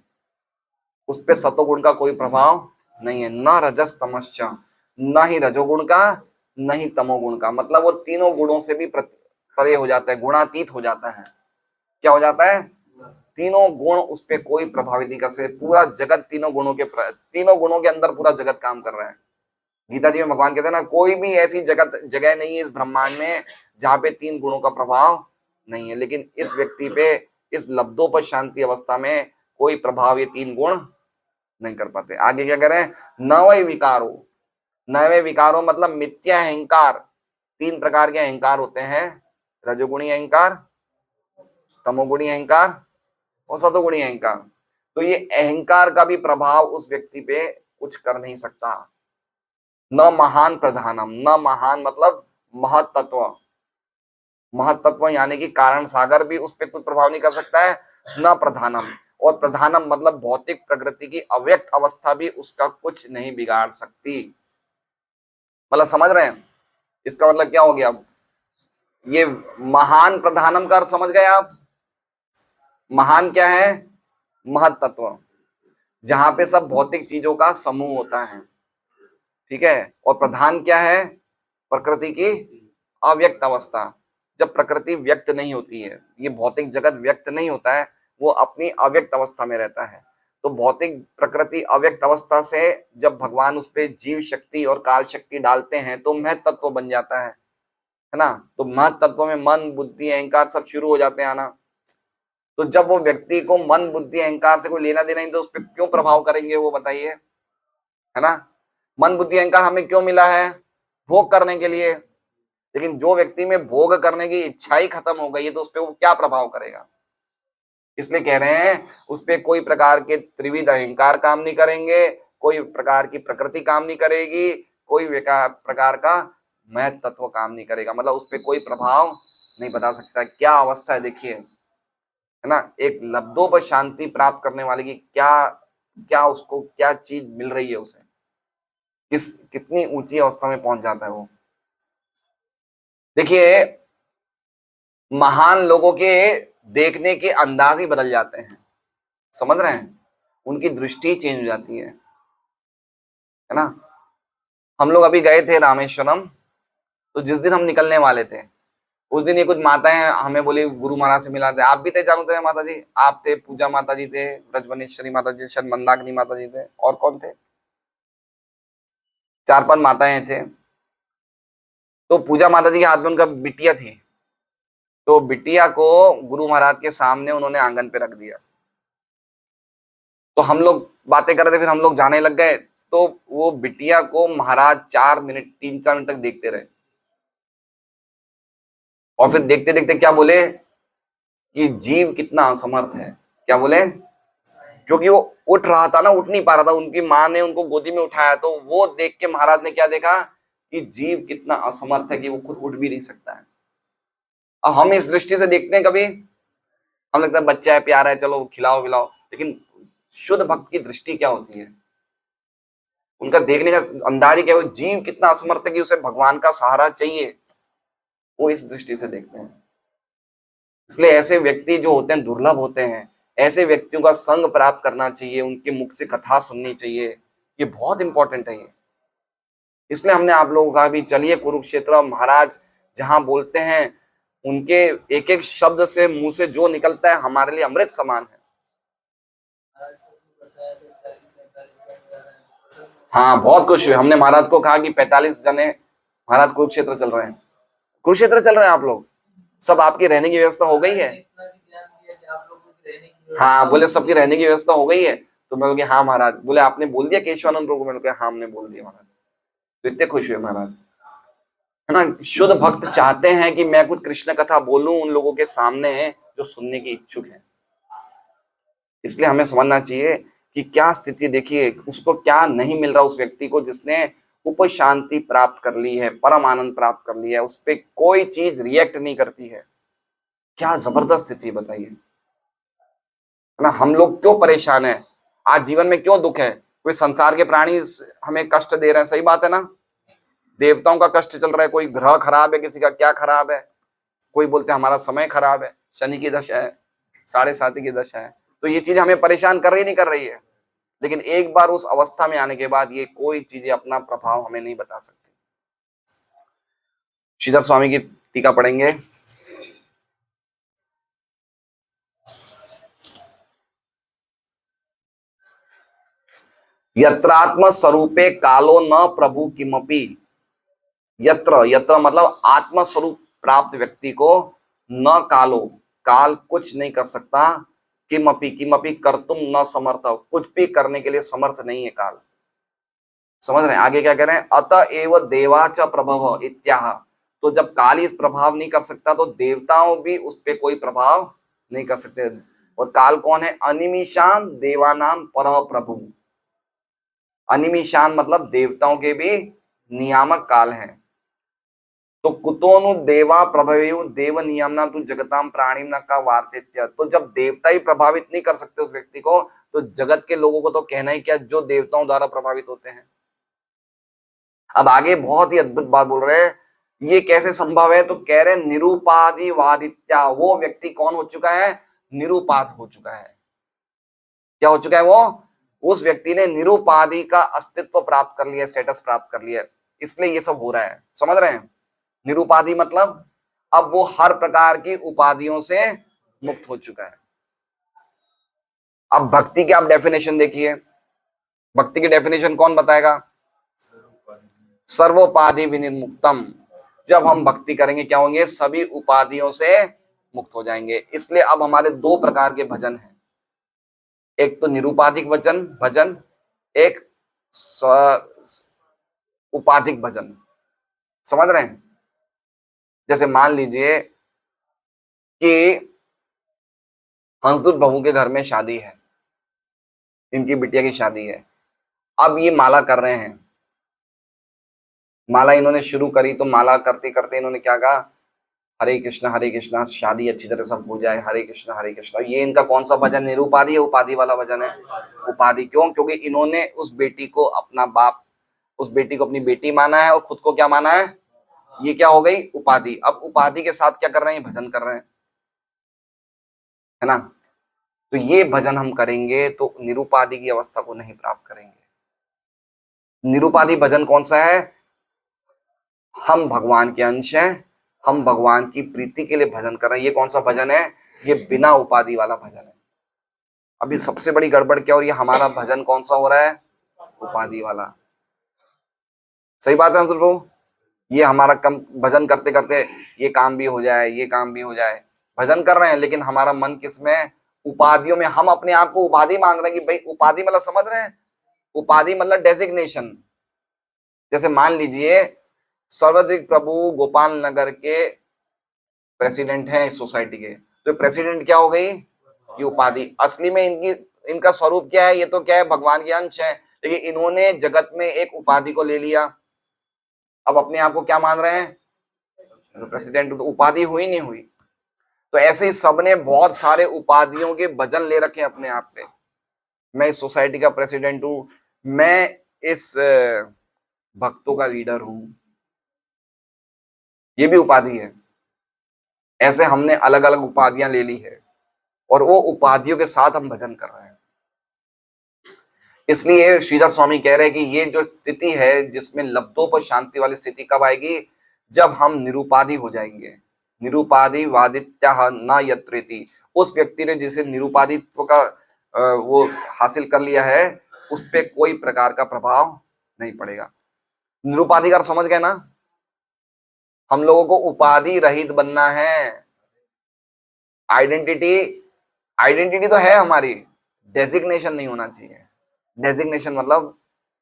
उस पे सतोगुण का कोई प्रभाव नहीं है। न रजस तमश्च, न ही रजोगुण का न ही तमोगुण का। मतलब वो तीनों गुणों से भी परे हो जाता है, गुणातीत हो जाता है। क्या हो जाता है? तीनों गुण उस पर कोई प्रभावित नहीं कर सकते। पूरा जगत तीनों गुणों के अंदर पूरा जगत काम कर रहा है। गीता जी में भगवान कहते हैं ना, कोई भी ऐसी जगह नहीं है इस ब्रह्मांड में जहां पे 3 गुणों का प्रभाव नहीं है, लेकिन इस व्यक्ति पे, इस लब्धोपद शांति अवस्था में कोई प्रभाव ये 3 गुण नहीं कर पाते। आगे क्या करें, नवय विकारो, नवे विकारो मतलब मिथ्या अहंकार। 3 प्रकार के अहंकार होते हैं, रजोगुणी अहंकार, तमोगुणी अहंकार और सतोगुणी अहंकार। तो ये अहंकार का भी प्रभाव उस व्यक्ति पे कुछ कर नहीं सकता। न महान प्रधानम, न महान मतलब महतत्व, महतत्व यानी कि कारण सागर भी उस पर कुछ प्रभाव नहीं कर सकता है, न प्रधानम, और प्रधानम मतलब भौतिक प्रकृति की अव्यक्त अवस्था भी उसका कुछ नहीं बिगाड़ सकती। मतलब समझ रहे हैं इसका मतलब क्या हो गया? ये महान प्रधानम का अर्थ समझ गए आप? महान क्या है? महतत्व, जहां पे सब भौतिक चीजों का समूह होता है, ठीक है। और प्रधान क्या है? प्रकृति की अव्यक्त अवस्था। जब प्रकृति व्यक्त नहीं होती है, ये भौतिक जगत व्यक्त नहीं होता है, वो अपनी अव्यक्त अवस्था में रहता है। तो भौतिक प्रकृति अव्यक्त अवस्था से जब भगवान उस पर जीव शक्ति और काल शक्ति डालते हैं तो महत तत्व बन जाता है ना। तो महत तत्व में मन बुद्धि अहंकार सब शुरू हो जाते हैं आना। तो जब वो व्यक्ति को मन बुद्धि अहंकार से कोई लेना देना नहीं, तो उस पर क्यों प्रभाव करेंगे वो बताइए, है ना। मन बुद्धि अहंकार हमें क्यों मिला है? भोग करने के लिए। लेकिन जो व्यक्ति में भोग करने की इच्छा ही खत्म हो गई है तो उस पर वो क्या प्रभाव करेगा? इसलिए कह रहे हैं उस पर कोई प्रकार के त्रिविध अहंकार काम नहीं करेंगे, कोई प्रकार की प्रकृति काम नहीं करेगी, कोई प्रकार का महत तत्व काम नहीं करेगा। मतलब उस पर कोई प्रभाव नहीं बता सकता। क्या अवस्था है देखिए, है ना। एक लब्धों पर शांति प्राप्त करने वाले की क्या क्या उसको क्या चीज मिल रही है उसे, कितनी ऊंची अवस्था में पहुंच जाता है वो। देखिए महान लोगों के देखने के अंदाज ही बदल जाते हैं, समझ रहे हैं, उनकी दृष्टि चेंज हो जाती है ना। हम लोग अभी गए थे रामेश्वरम, तो जिस दिन हम निकलने वाले थे उस दिन ये कुछ माताएं हमें बोली गुरु महाराज से मिला थे। आप भी थे जानू थे माता जी, आप थे, पूजा माता जी थे, ब्रजवनेश्वरी माता जी, शायद मंदाकिनी माता जी थे, और कौन थे, 4-5 माताएं थे। तो पूजा माता जी के हाथ में उनका बिटिया थी, तो बिटिया को गुरु महाराज के सामने उन्होंने आंगन पे रख दिया। तो हम लोग बातें कर रहे थे, फिर हम लोग जाने लग गए। तो वो बिटिया को महाराज 4 मिनट 3-4 मिनट तक देखते रहे, और फिर देखते देखते क्या बोले कि जीव कितना असमर्थ है। क्या बोले? क्योंकि वो उठ रहा था ना, उठ नहीं पा रहा था, उनकी माँ ने उनको गोदी में उठाया, तो वो देख के महाराज ने क्या देखा कि जीव कितना असमर्थ है कि वो खुद उठ भी नहीं सकता है। अब हम इस दृष्टि से देखते हैं, कभी हम लगता है बच्चा है प्यारा है चलो खिलाओ पिलाओ, लेकिन शुद्ध भक्त की दृष्टि क्या होती है, उनका देखने का अंदाज ही क्या है, वो जीव कितना असमर्थ है कि उसे भगवान का सहारा चाहिए, वो इस दृष्टि से देखते हैं। इसलिए ऐसे व्यक्ति जो होते हैं दुर्लभ होते हैं, ऐसे व्यक्तियों का संग प्राप्त करना चाहिए, उनके मुख से कथा सुननी चाहिए, ये बहुत इंपॉर्टेंट है ये। इसलिए हमने आप लोगों का भी चलिए कुरुक्षेत्र, महाराज जहां बोलते हैं उनके एक एक शब्द से मुंह से जो निकलता है हमारे लिए अमृत समान है। हाँ बहुत खुश हुए, हमने महाराज को कहा कि 45 जने महाराज कुरुक्षेत्र चल रहे हैं, कुरुक्षेत्र चल रहे हैं आप लोग, सब आपकी रहने की व्यवस्था हो गई है? हाँ बोले सबकी रहने की व्यवस्था हो गई है? तो मैं बोले हाँ महाराज। बोले आपने बोल दिया केशवानंद प्रभु को? मैंने कहा हाँ हमने बोल दिया महाराज। तो इतने खुश हुए महाराज, है ना। शुद्ध भक्त चाहते हैं कि मैं कुछ कृष्ण कथा बोलूं उन लोगों के सामने जो सुनने की इच्छुक है। इसलिए हमें समझना चाहिए कि क्या स्थिति, देखिए उसको क्या नहीं मिल रहा उस व्यक्ति को जिसने उपशांति प्राप्त कर ली है, परम आनंद प्राप्त कर लिया है, उस पर कोई चीज रिएक्ट नहीं करती है। क्या जबरदस्त स्थिति बताइए, है ना। हम लोग क्यों परेशान है आज, जीवन में क्यों दुख है? कोई संसार के प्राणी हमें कष्ट दे रहे हैं, सही बात है ना। देवताओं का कष्ट चल रहा है, कोई ग्रह खराब है, किसी का क्या खराब है, कोई बोलते हैं हमारा समय खराब है, शनि की दशा है, 7.5 की दशा है। तो ये चीज हमें परेशान कर रही नहीं कर रही है, लेकिन एक बार उस अवस्था में आने के बाद ये कोई चीजें अपना प्रभाव हमें नहीं बता सकती। श्रीधर स्वामी की टीका पढ़ेंगे। यत्रात्म स्वरूपे कालो न प्रभु किमपि। यत्र यत्र मतलब आत्म स्वरूप प्राप्त व्यक्ति को न कालो, काल कुछ नहीं कर सकता, किमपि किमपि कर्तुम न समर्थ, कुछ भी करने के लिए समर्थ नहीं है काल। समझ रहे हैं आगे क्या कह रहे हैं? अतएव देवाच प्रभव इत्याह। तो जब काल इस प्रभाव नहीं कर सकता तो देवताओं भी उस पर कोई प्रभाव नहीं कर सकते। और काल कौन है? अनिमिषान देवानाम परः प्रभु। अनिमिषान मतलब देवताओं के भी नियामक काल है। तो कुतोनु देवा प्रभवेयु देव नियमना तु जगताम प्राणिम न का वार्तित्य। तो जब देवता ही प्रभावित नहीं कर सकते उस व्यक्ति को, तो जगत के लोगों को तो कहना ही क्या जो देवताओं द्वारा प्रभावित होते हैं। अब आगे बहुत ही अद्भुत बात बोल रहे हैं, ये कैसे संभव है? तो कह रहे निरूपाधि वादित्या। वो व्यक्ति कौन हो चुका है? निरूपाध हो चुका है। क्या हो चुका है वो? उस व्यक्ति ने निरूपाधि का अस्तित्व प्राप्त कर लिया, स्टेटस प्राप्त कर लिया, इसलिए ये सब हो रहा है। समझ रहे हैं? निरूपाधि मतलब अब वो हर प्रकार की उपाधियों से मुक्त हो चुका है। अब भक्ति की आप डेफिनेशन देखिए, भक्ति की डेफिनेशन कौन बताएगा? सर्वोपाधि विनिर्मुक्तम। जब हम भक्ति करेंगे क्या होंगे? सभी उपाधियों से मुक्त हो जाएंगे। इसलिए अब हमारे दो प्रकार के भजन हैं, एक तो निरूपाधिक भजन भजन, एक उपाधिक भजन। समझ रहे हैं? जैसे मान लीजिए कि हंसदूत बहू के घर में शादी है, इनकी बिटिया की शादी है। अब ये माला कर रहे हैं, माला इन्होंने शुरू करी, तो माला करते करते इन्होंने क्या कहा? हरे कृष्णा शादी अच्छी तरह सब हो जाए, हरे कृष्णा। ये इनका कौन सा भजन? निरूपाधि है, उपाधि वाला भजन है? उपाधि। क्यों? क्योंकि इन्होंने उस बेटी को अपना बाप, उस बेटी को अपनी बेटी माना है और खुद को क्या माना है? ये क्या हो गई? उपाधि। अब उपाधि के साथ क्या कर रहे हैं? भजन कर रहे हैं, है ना? तो ये भजन हम करेंगे तो निरूपाधि की अवस्था को नहीं प्राप्त करेंगे। निरूपाधि भजन कौन सा है? हम भगवान के अंश हैं, हम भगवान की प्रीति के लिए भजन कर रहे हैं। ये कौन सा भजन है? ये बिना उपाधि वाला भजन है। अभी सबसे बड़ी गड़बड़ क्या हो रही है? हमारा भजन कौन सा हो रहा है? उपाधि वाला। सही बात है प्रभु? ये हमारा कम भजन करते करते ये काम भी हो जाए, ये काम भी हो जाए, भजन कर रहे हैं, लेकिन हमारा मन किसमें? उपाधियों में। हम अपने आप को उपाधि मान रहे हैं कि भाई उपाधि मतलब, समझ रहे हैं? उपाधि मतलब डेजिग्नेशन। जैसे मान लीजिए सर्वाधिक प्रभु गोपाल नगर के प्रेसिडेंट हैं इस सोसाइटी के, तो प्रेसिडेंट क्या हो गई? ये उपाधि। असली में इनका स्वरूप क्या है? ये तो क्या है? भगवान के अंश है, लेकिन इन्होंने जगत में एक उपाधि को ले लिया। अब अपने आप को क्या मान रहे हैं? तो प्रेसिडेंट। तो उपाधि हुई नहीं हुई? तो ऐसे ही सबने बहुत सारे उपाधियों के भजन ले रखे हैं अपने आप पे। मैं इस सोसाइटी का प्रेसिडेंट हूं, मैं इस भक्तों का लीडर हूं, ये भी उपाधि है। ऐसे हमने अलग अलग उपाधियां ले ली है और वो उपाधियों के साथ हम भजन कर रहे हैं। इसलिए श्रीधर स्वामी कह रहे हैं कि ये जो स्थिति है जिसमें लब्धों शांति वाली स्थिति कब आएगी? जब हम निरूपाधि हो जाएंगे। निरूपाधि वादित्य न यत्रेति। उस व्यक्ति ने जिसे निरूपाधित्व का वो हासिल कर लिया है, उस पे कोई प्रकार का प्रभाव नहीं पड़ेगा। निरूपाधिकार समझ गए ना? हम लोगों को उपाधि रहित बनना है। आइडेंटिटी तो है हमारी, डेजिग्नेशन नहीं होना चाहिए। डेजिग्नेशन मतलब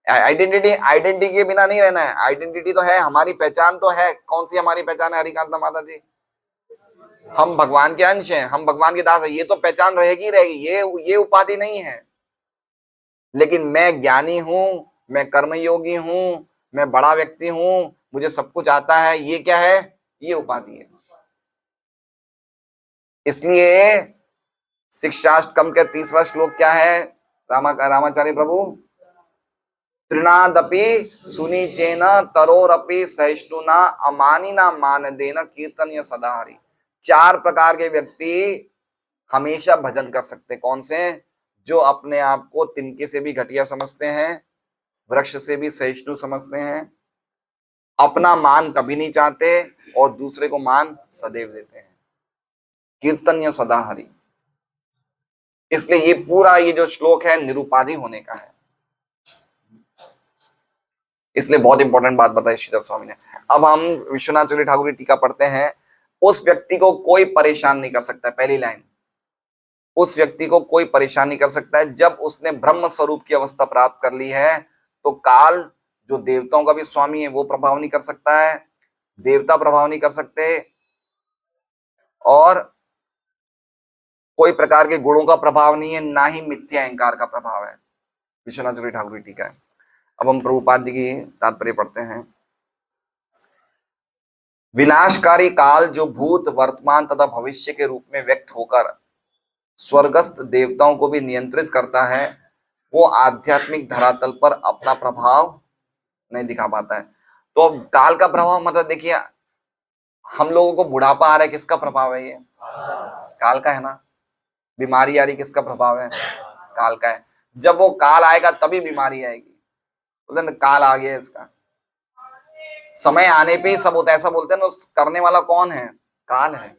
आइडेंटिटी के बिना नहीं रहना है। आइडेंटिटी तो है, हमारी पहचान तो है। कौन सी हमारी पहचान है? हरिकांता माता जी, हम भगवान के अंश हैं, हम भगवान के दास हैं। ये तो पहचान रहेगी रहेगी, ये उपाधि नहीं है। लेकिन मैं ज्ञानी हूं, मैं कर्मयोगी हूं, मैं बड़ा व्यक्ति हूं, मुझे सब कुछ आता है, ये क्या है? ये उपाधि है। इसलिए शिक्षाष्टकम के 30वां श्लोक क्या है? रामाचार्य प्रभु, तृणादपि सुनिचेन तरोरपि सहिष्णुना अमानिना मानदेन कीर्तनीय सदा हरि। 4 प्रकार के व्यक्ति हमेशा भजन कर सकते। कौन से? जो अपने आप को तिनके से भी घटिया समझते हैं, वृक्ष से भी सहिष्णु समझते हैं, अपना मान कभी नहीं चाहते और दूसरे को मान सदैव देते हैं। कीर्तनीय सदा हरि। इसलिए ये पूरा ये जो श्लोक है निरूपाधि होने का है। इसलिए बहुत इंपॉर्टेंट बात बताई श्रीधर स्वामी ने। अब हम विश्वनाथ चक्रवर्ती ठाकुर की टीका पढ़ते हैं। उस व्यक्ति को कोई परेशान नहीं कर सकता है, पहली लाइन, उस व्यक्ति को कोई परेशान नहीं कर सकता है जब उसने ब्रह्म स्वरूप की अवस्था प्राप्त कर ली है। तो काल जो देवताओं का भी स्वामी है वो प्रभाव नहीं कर सकता है, देवता प्रभाव नहीं कर सकते, और कोई प्रकार के गुणों का प्रभाव नहीं है, ना ही मिथ्या अहंकार का प्रभाव है। विश्वनाथ चक्रवर्ती ठाकुर की टीका है। अब हम प्रभुपाद जी की तात्पर्य पढ़ते हैं। विनाशकारी काल जो भूत, वर्तमान तथा भविष्य के रूप में व्यक्त होकर स्वर्गस्थ देवताओं को भी नियंत्रित करता है, वो आध्यात्मिक धरातल पर अपना प्रभाव नहीं दिखा पाता है। तो अब काल का प्रभाव मतलब देखिए, हम लोगों को बुढ़ापा आ रहा है, किसका प्रभाव है? ये काल का है ना। बीमारी आ रही, किसका प्रभाव है? काल का है। जब वो काल आएगा तभी बीमारी आएगी, बोलते काल आ गया इसका। समय आने पे ही सब होता है, ऐसा बोलते हैं ना। करने वाला कौन है? काल है।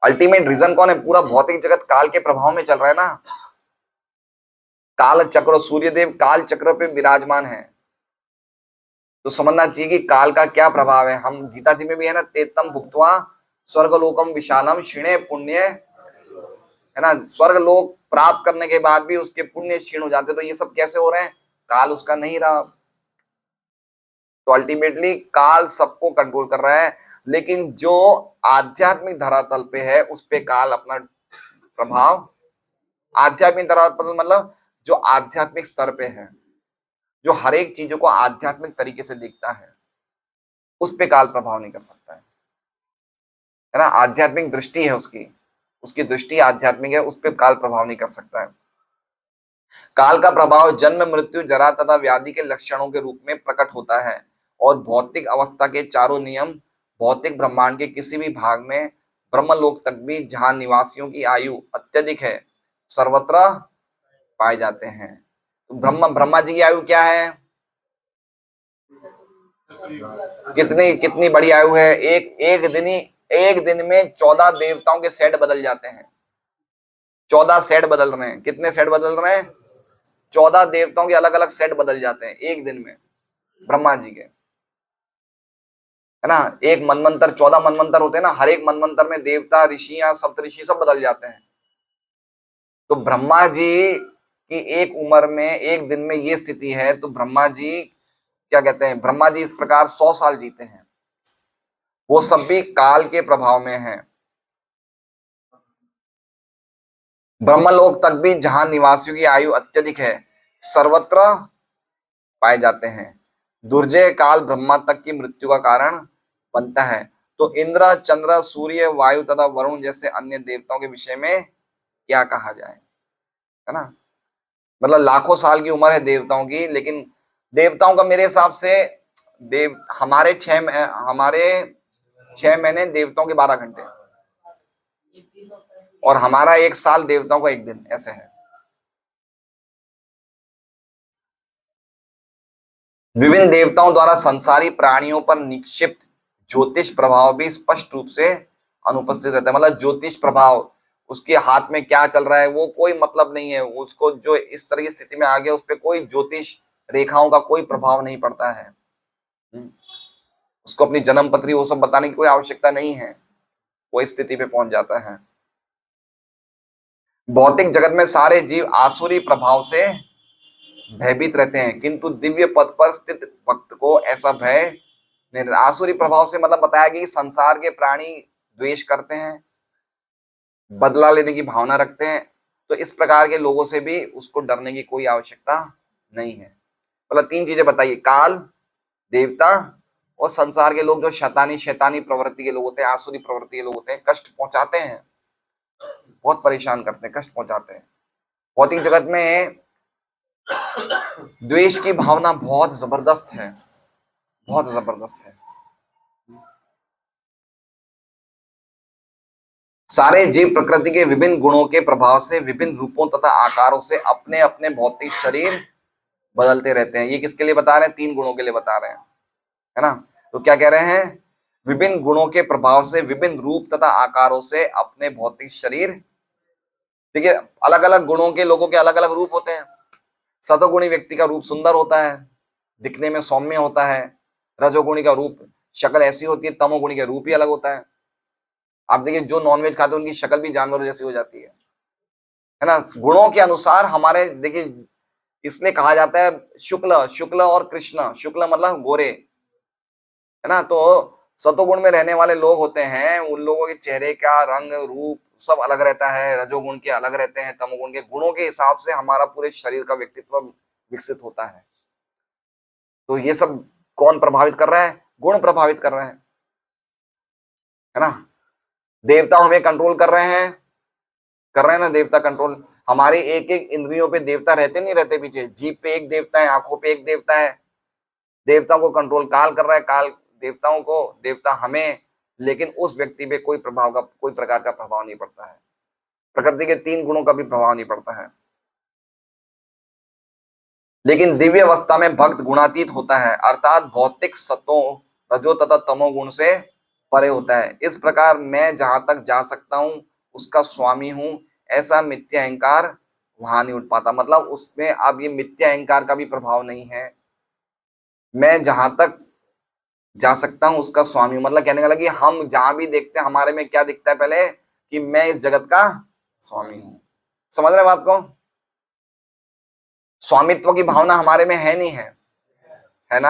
अल्टीमेट रीजन कौन है? पूरा भौतिक जगत काल के प्रभाव में चल रहा है ना। काल चक्र, सूर्यदेव काल चक्र पे विराजमान है, तो समझना चाहिए कि काल का क्या प्रभाव है। हम गीता जी में भी है ना, तेतम भुक्त्वा स्वर्गलोकम विशालम क्षीणे पुण्य, है ना। स्वर्ग लोक प्राप्त करने के बाद भी उसके पुण्य क्षीण हो जाते, तो ये सब कैसे हो रहे हैं? काल उसका नहीं रहा। तो अल्टीमेटली काल सबको कंट्रोल कर रहा है, लेकिन जो आध्यात्मिक धरातल पे है उस पे काल अपना प्रभाव, आध्यात्मिक धरातल मतलब जो आध्यात्मिक स्तर पे है, जो हर एक चीजों को आध्यात्मिक तरीके से देखता है, उस पे काल प्रभाव नहीं कर सकता है ना। आध्यात्मिक दृष्टि है उसकी दृष्टि आध्यात्मिक है, उस पे काल प्रभाव नहीं कर सकता है। काल का प्रभाव जन्म, मृत्यु, जरा तथा व्याधि के लक्षणों के रूप में प्रकट होता है, और भौतिक अवस्था के चारों नियम भौतिक ब्रह्मांड के किसी भी भाग में, ब्रह्मलोक तक भी, जहां निवासियों की आयु अत्यधिक है, सर्वत्र पाए जाते हैं। तो ब्रह्मा जी की आयु क्या है? कितनी बड़ी आयु है? एक दिन में 14 देवताओं के सेट बदल जाते हैं। 14 सेट बदल रहे हैं। कितने सेट बदल रहे हैं? 14 देवताओं के अलग अलग सेट बदल जाते हैं एक दिन में, ब्रह्मा जी के, है ना। एक मनवंतर, 14 मनवंतर होते हैं ना, हर एक मनवंतर में देवता, ऋषियां, सप्तऋषि सब बदल जाते हैं। तो ब्रह्मा जी की एक उम्र में एक दिन में ये स्थिति है, तो ब्रह्मा जी क्या कहते हैं? ब्रह्मा जी इस प्रकार 100 साल जीते हैं। वो सब भी काल के प्रभाव में है। ब्रह्मलोक तक भी, जहां निवासियों की आयु अत्यधिक है, सर्वत्र पाए जाते हैं। दुर्जय काल ब्रह्मा तक की मृत्यु का कारण बनता है। तो इंद्र, चंद्र, सूर्य, वायु तथा वरुण जैसे अन्य देवताओं के विषय में क्या कहा जाए, है ना। मतलब लाखों साल की उम्र है देवताओं की, लेकिन देवताओं का मेरे हिसाब से हमारे 6 महीने देवताओं के 12 घंटे, और हमारा 1 साल देवताओं का 1 दिन, ऐसे है। विभिन्न देवताओं द्वारा संसारी प्राणियों पर निक्षिप्त ज्योतिष प्रभाव भी स्पष्ट रूप से अनुपस्थित रहता है। मतलब ज्योतिष प्रभाव, उसके हाथ में क्या चल रहा है वो कोई मतलब नहीं है उसको। जो इस तरह की स्थिति में आ गया, उस पर कोई ज्योतिष रेखाओं का कोई प्रभाव नहीं पड़ता है। उसको अपनी जन्म पत्री वो सब बताने की कोई आवश्यकता नहीं है, वो इस स्थिति पे पहुंच जाता है। भौतिक जगत में सारे जीव आसुरी प्रभाव से भयभीत रहते हैं, किंतु दिव्य पद पर स्थित भक्त को ऐसा भय नहीं रहता। आसुरी प्रभाव से मतलब बताया कि संसार के प्राणी द्वेष करते हैं, बदला लेने की भावना रखते हैं, तो इस प्रकार के लोगों से भी उसको डरने की कोई आवश्यकता नहीं है। मतलब 3 चीजें बताइए, काल, देवता और संसार के लोग जो शैतानी प्रवृत्ति के लोग होते हैं, आसुरी प्रवृत्ति के लोग होते हैं, कष्ट पहुंचाते हैं, बहुत परेशान करते हैं, कष्ट पहुंचाते हैं। भौतिक जगत में द्वेष की भावना बहुत जबरदस्त है, बहुत जबरदस्त है। सारे जीव प्रकृति के विभिन्न गुणों के प्रभाव से, विभिन्न रूपों तथा आकारों से अपने अपने भौतिक शरीर बदलते रहते हैं। ये किसके लिए बता रहे हैं? 3 गुणों के लिए बता रहे हैं, है ना। तो क्या कह रहे हैं? विभिन्न गुणों के प्रभाव से, विभिन्न रूप तथा आकारों से अपने भौतिक शरीर। देखिए, अलग अलग गुणों के लोगों के अलग अलग रूप होते हैं। सतोगुणी व्यक्ति का रूप सुंदर होता है, दिखने में सौम्य होता है। रजोगुणी का रूप, शक्ल ऐसी होती है। तमोगुणी का रूप ही अलग होता है। आप देखिए जो नॉनवेज खाते हैं उनकी शक्ल भी जानवरों जैसी हो जाती है ना। गुणों के अनुसार हमारे, देखिए इसलिए कहा जाता है शुक्ल, शुक्ल और कृष्ण। शुक्ल मतलब गोरे, है ना। तो सतोगुण में रहने वाले लोग होते हैं, उन लोगों के चेहरे का रंग रूप सब अलग रहता है। रजोगुण के अलग रहते हैं, तमोगुण के। गुणों के हिसाब से हमारा पूरे शरीर का व्यक्तित्व विकसित होता है। तो ये सब कौन प्रभावित कर रहा है? गुण प्रभावित कर रहे हैं, है ना। देवता हमें कंट्रोल कर रहे हैं, कर रहे हैं ना देवता कंट्रोल। हमारे एक एक इंद्रियों पे देवता रहते नहीं रहते पीछे। जीभ पे एक देवता है, आंखों पे एक देवता है। देवताओं को कंट्रोल काल कर रहा है, काल देवताओं को, देवता हमें। लेकिन उस व्यक्ति पे कोई प्रकार का प्रभाव नहीं पड़ता है। प्रकृति के 3 गुणों का भी प्रभाव नहीं पड़ता है। लेकिन दिव्य अवस्था में भक्त गुणातीत होता है, अर्थात भौतिक सत्वों रजो तथा तमो गुण से परे होता है। इस प्रकार मैं जहां तक जा सकता हूं उसका स्वामी हूं, ऐसा मिथ्या अहंकार वहां नहीं उठ पाता। मतलब उसमें अब ये मिथ्या अहंकार का भी प्रभाव नहीं है। मैं जहां तक जा सकता हूं उसका स्वामी हूं, मतलब कहने का लगी हम जहां भी देखते हैं हमारे में क्या दिखता है पहले, कि मैं इस जगत का स्वामी हूं। समझ रहे बात को? स्वामित्व की भावना हमारे में है नहीं है ना।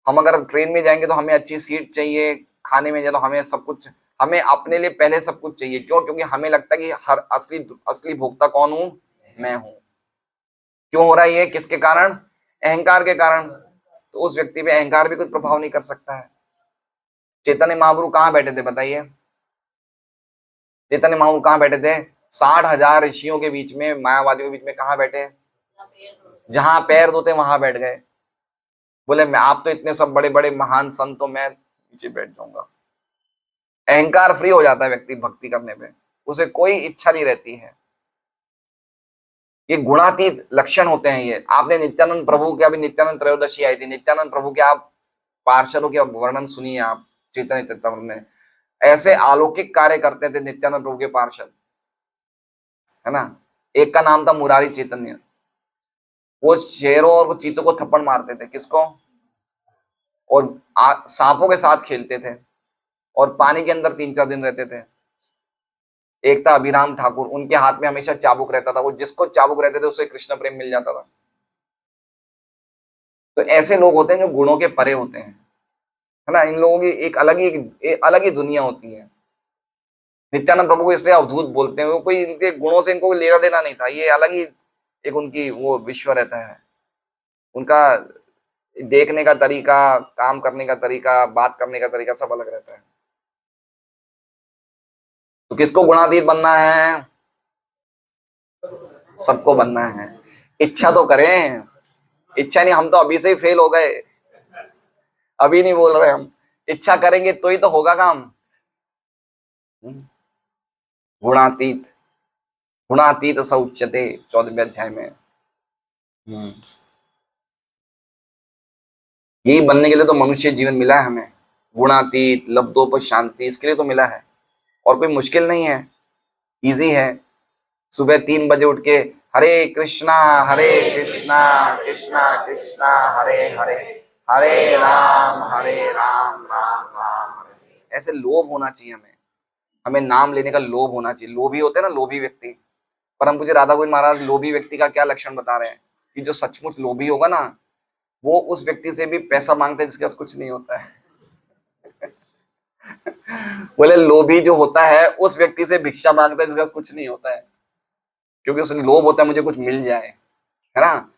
हम अगर ट्रेन में जाएंगे तो हमें अच्छी सीट चाहिए, खाने में जाए तो हमें सब कुछ, हमें अपने लिए पहले सब कुछ चाहिए। क्यों? क्योंकि हमें लगता है कि हर असली असली भोक्ता कौन हूं? मैं हूं। क्यों हो रहा है ये? किसके कारण? अहंकार के कारण। तो उस व्यक्ति पे अहंकार भी कुछ प्रभाव नहीं कर सकता है। चैतन्य महाप्रभु कहाँ बैठे थे बताइए? चैतन्य महाप्रभु कहाँ बैठे थे? 60,000 ऋषियों के बीच में, मायावादियों के बीच में कहाँ बैठे? जहां पैर धोते वहां बैठ गए। बोले मैं, आप तो इतने सब बड़े बड़े महान संत, तो मैं नीचे बैठ जाऊंगा। अहंकार फ्री हो जाता है व्यक्ति भक्ति करने पे, उसे कोई इच्छा नहीं रहती है। ये गुणातीत लक्षण होते हैं। ये आपने नित्यानंद प्रभु के, अभी नित्यानंद त्रयोदशी आई थी, नित्यानंद प्रभु के आप पार्षदों के वर्णन सुनिए आप चैतन्य चरितामृत में। ऐसे अलौकिक कार्य करते थे नित्यानंद प्रभु के पार्षद, है ना। एक का नाम था मुरारी चैतन्य। वो शेरों और चीतों को थप्पड़ मारते थे। किसको? और सांपों के साथ खेलते थे, और पानी के अंदर 3-4 दिन रहते थे। एक था अभिराम ठाकुर, उनके हाथ में हमेशा चाबुक रहता था। वो जिसको चाबुक रहते थे उसे कृष्ण प्रेम मिल जाता था। तो ऐसे लोग होते हैं जो गुणों के परे होते हैं, है ना। इन लोगों की एक अलग ही दुनिया होती है। नित्यानंद प्रभु को इसलिए अवधूत बोलते हैं, वो कोई इनके गुणों से इनको लेना देना नहीं था। ये अलग ही एक उनकी वो विश्व रहता है। उनका देखने का तरीका, काम करने का तरीका, बात करने का तरीका सब अलग रहता है। तो किसको गुणातीत बनना है? सबको बनना है। इच्छा तो करें। इच्छा नहीं, हम तो अभी से ही फेल हो गए। अभी नहीं बोल रहे हम, इच्छा करेंगे तो ही तो होगा काम। गुणातीत, गुणातीत स उच्यते 14वें अध्याय में। यही बनने के लिए तो मनुष्य जीवन मिला है हमें। गुणातीत, लब्धोप शांति, इसके लिए तो मिला है। और कोई मुश्किल नहीं है, इजी है। सुबह 3 बजे उठ के हरे कृष्णा कृष्णा कृष्णा हरे हरे, हरे राम राम राम हरे। ऐसे लोभ होना चाहिए हमें। हमें नाम लेने का लोभ होना चाहिए। लोभी होते हैं ना, लोभी व्यक्ति। परम पूज्य राधा गोविंद महाराज लोभी व्यक्ति का क्या लक्षण बता रहे हैं, कि जो सचमुच लोभी होगा ना, वो उस व्यक्ति से भी पैसा मांगता है जिसके पास कुछ नहीं होता है। बोले लोभी जो होता है उस व्यक्ति से भिक्षा मांगता है जिसके पास कुछ नहीं होता है, क्योंकि उसने लोभ होता है मुझे कुछ मिल जाए, है ना।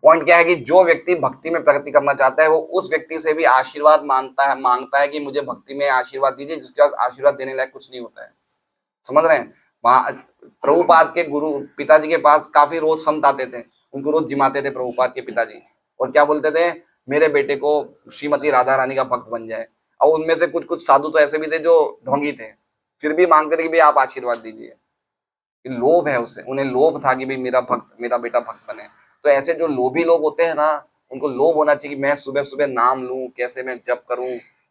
पॉइंट क्या है कि जो व्यक्ति भक्ति में प्रगति करना चाहता है वो उस व्यक्ति से भी आशीर्वाद मांगता है कि मुझे भक्ति में आशीर्वाद दीजिए, जिसके पास आशीर्वाद देने लायक कुछ नहीं होता है। समझ रहे हैं? प्रभुपाद के गुरु पिताजी के पास काफी रोज संत आते थे, उनको रोज जिमाते थे प्रभुपाद के पिताजी, और क्या बोलते थे, मेरे बेटे को श्रीमती राधा रानी का भक्त बन जाए। और उनमें से कुछ कुछ साधु तो ऐसे भी थे जो ढोंगी थे, फिर भी मांगते थे कि भाई आप आशीर्वाद दीजिए। लोभ है उससे, उन्हें लोभ था कि भाई मेरा बेटा भक्त बने। तो ऐसे जो लोभी लोग होते हैं ना, उनको लोभ होना चाहिए कि मैं सुबह सुबह नाम लूं, कैसे मैं जप करूं,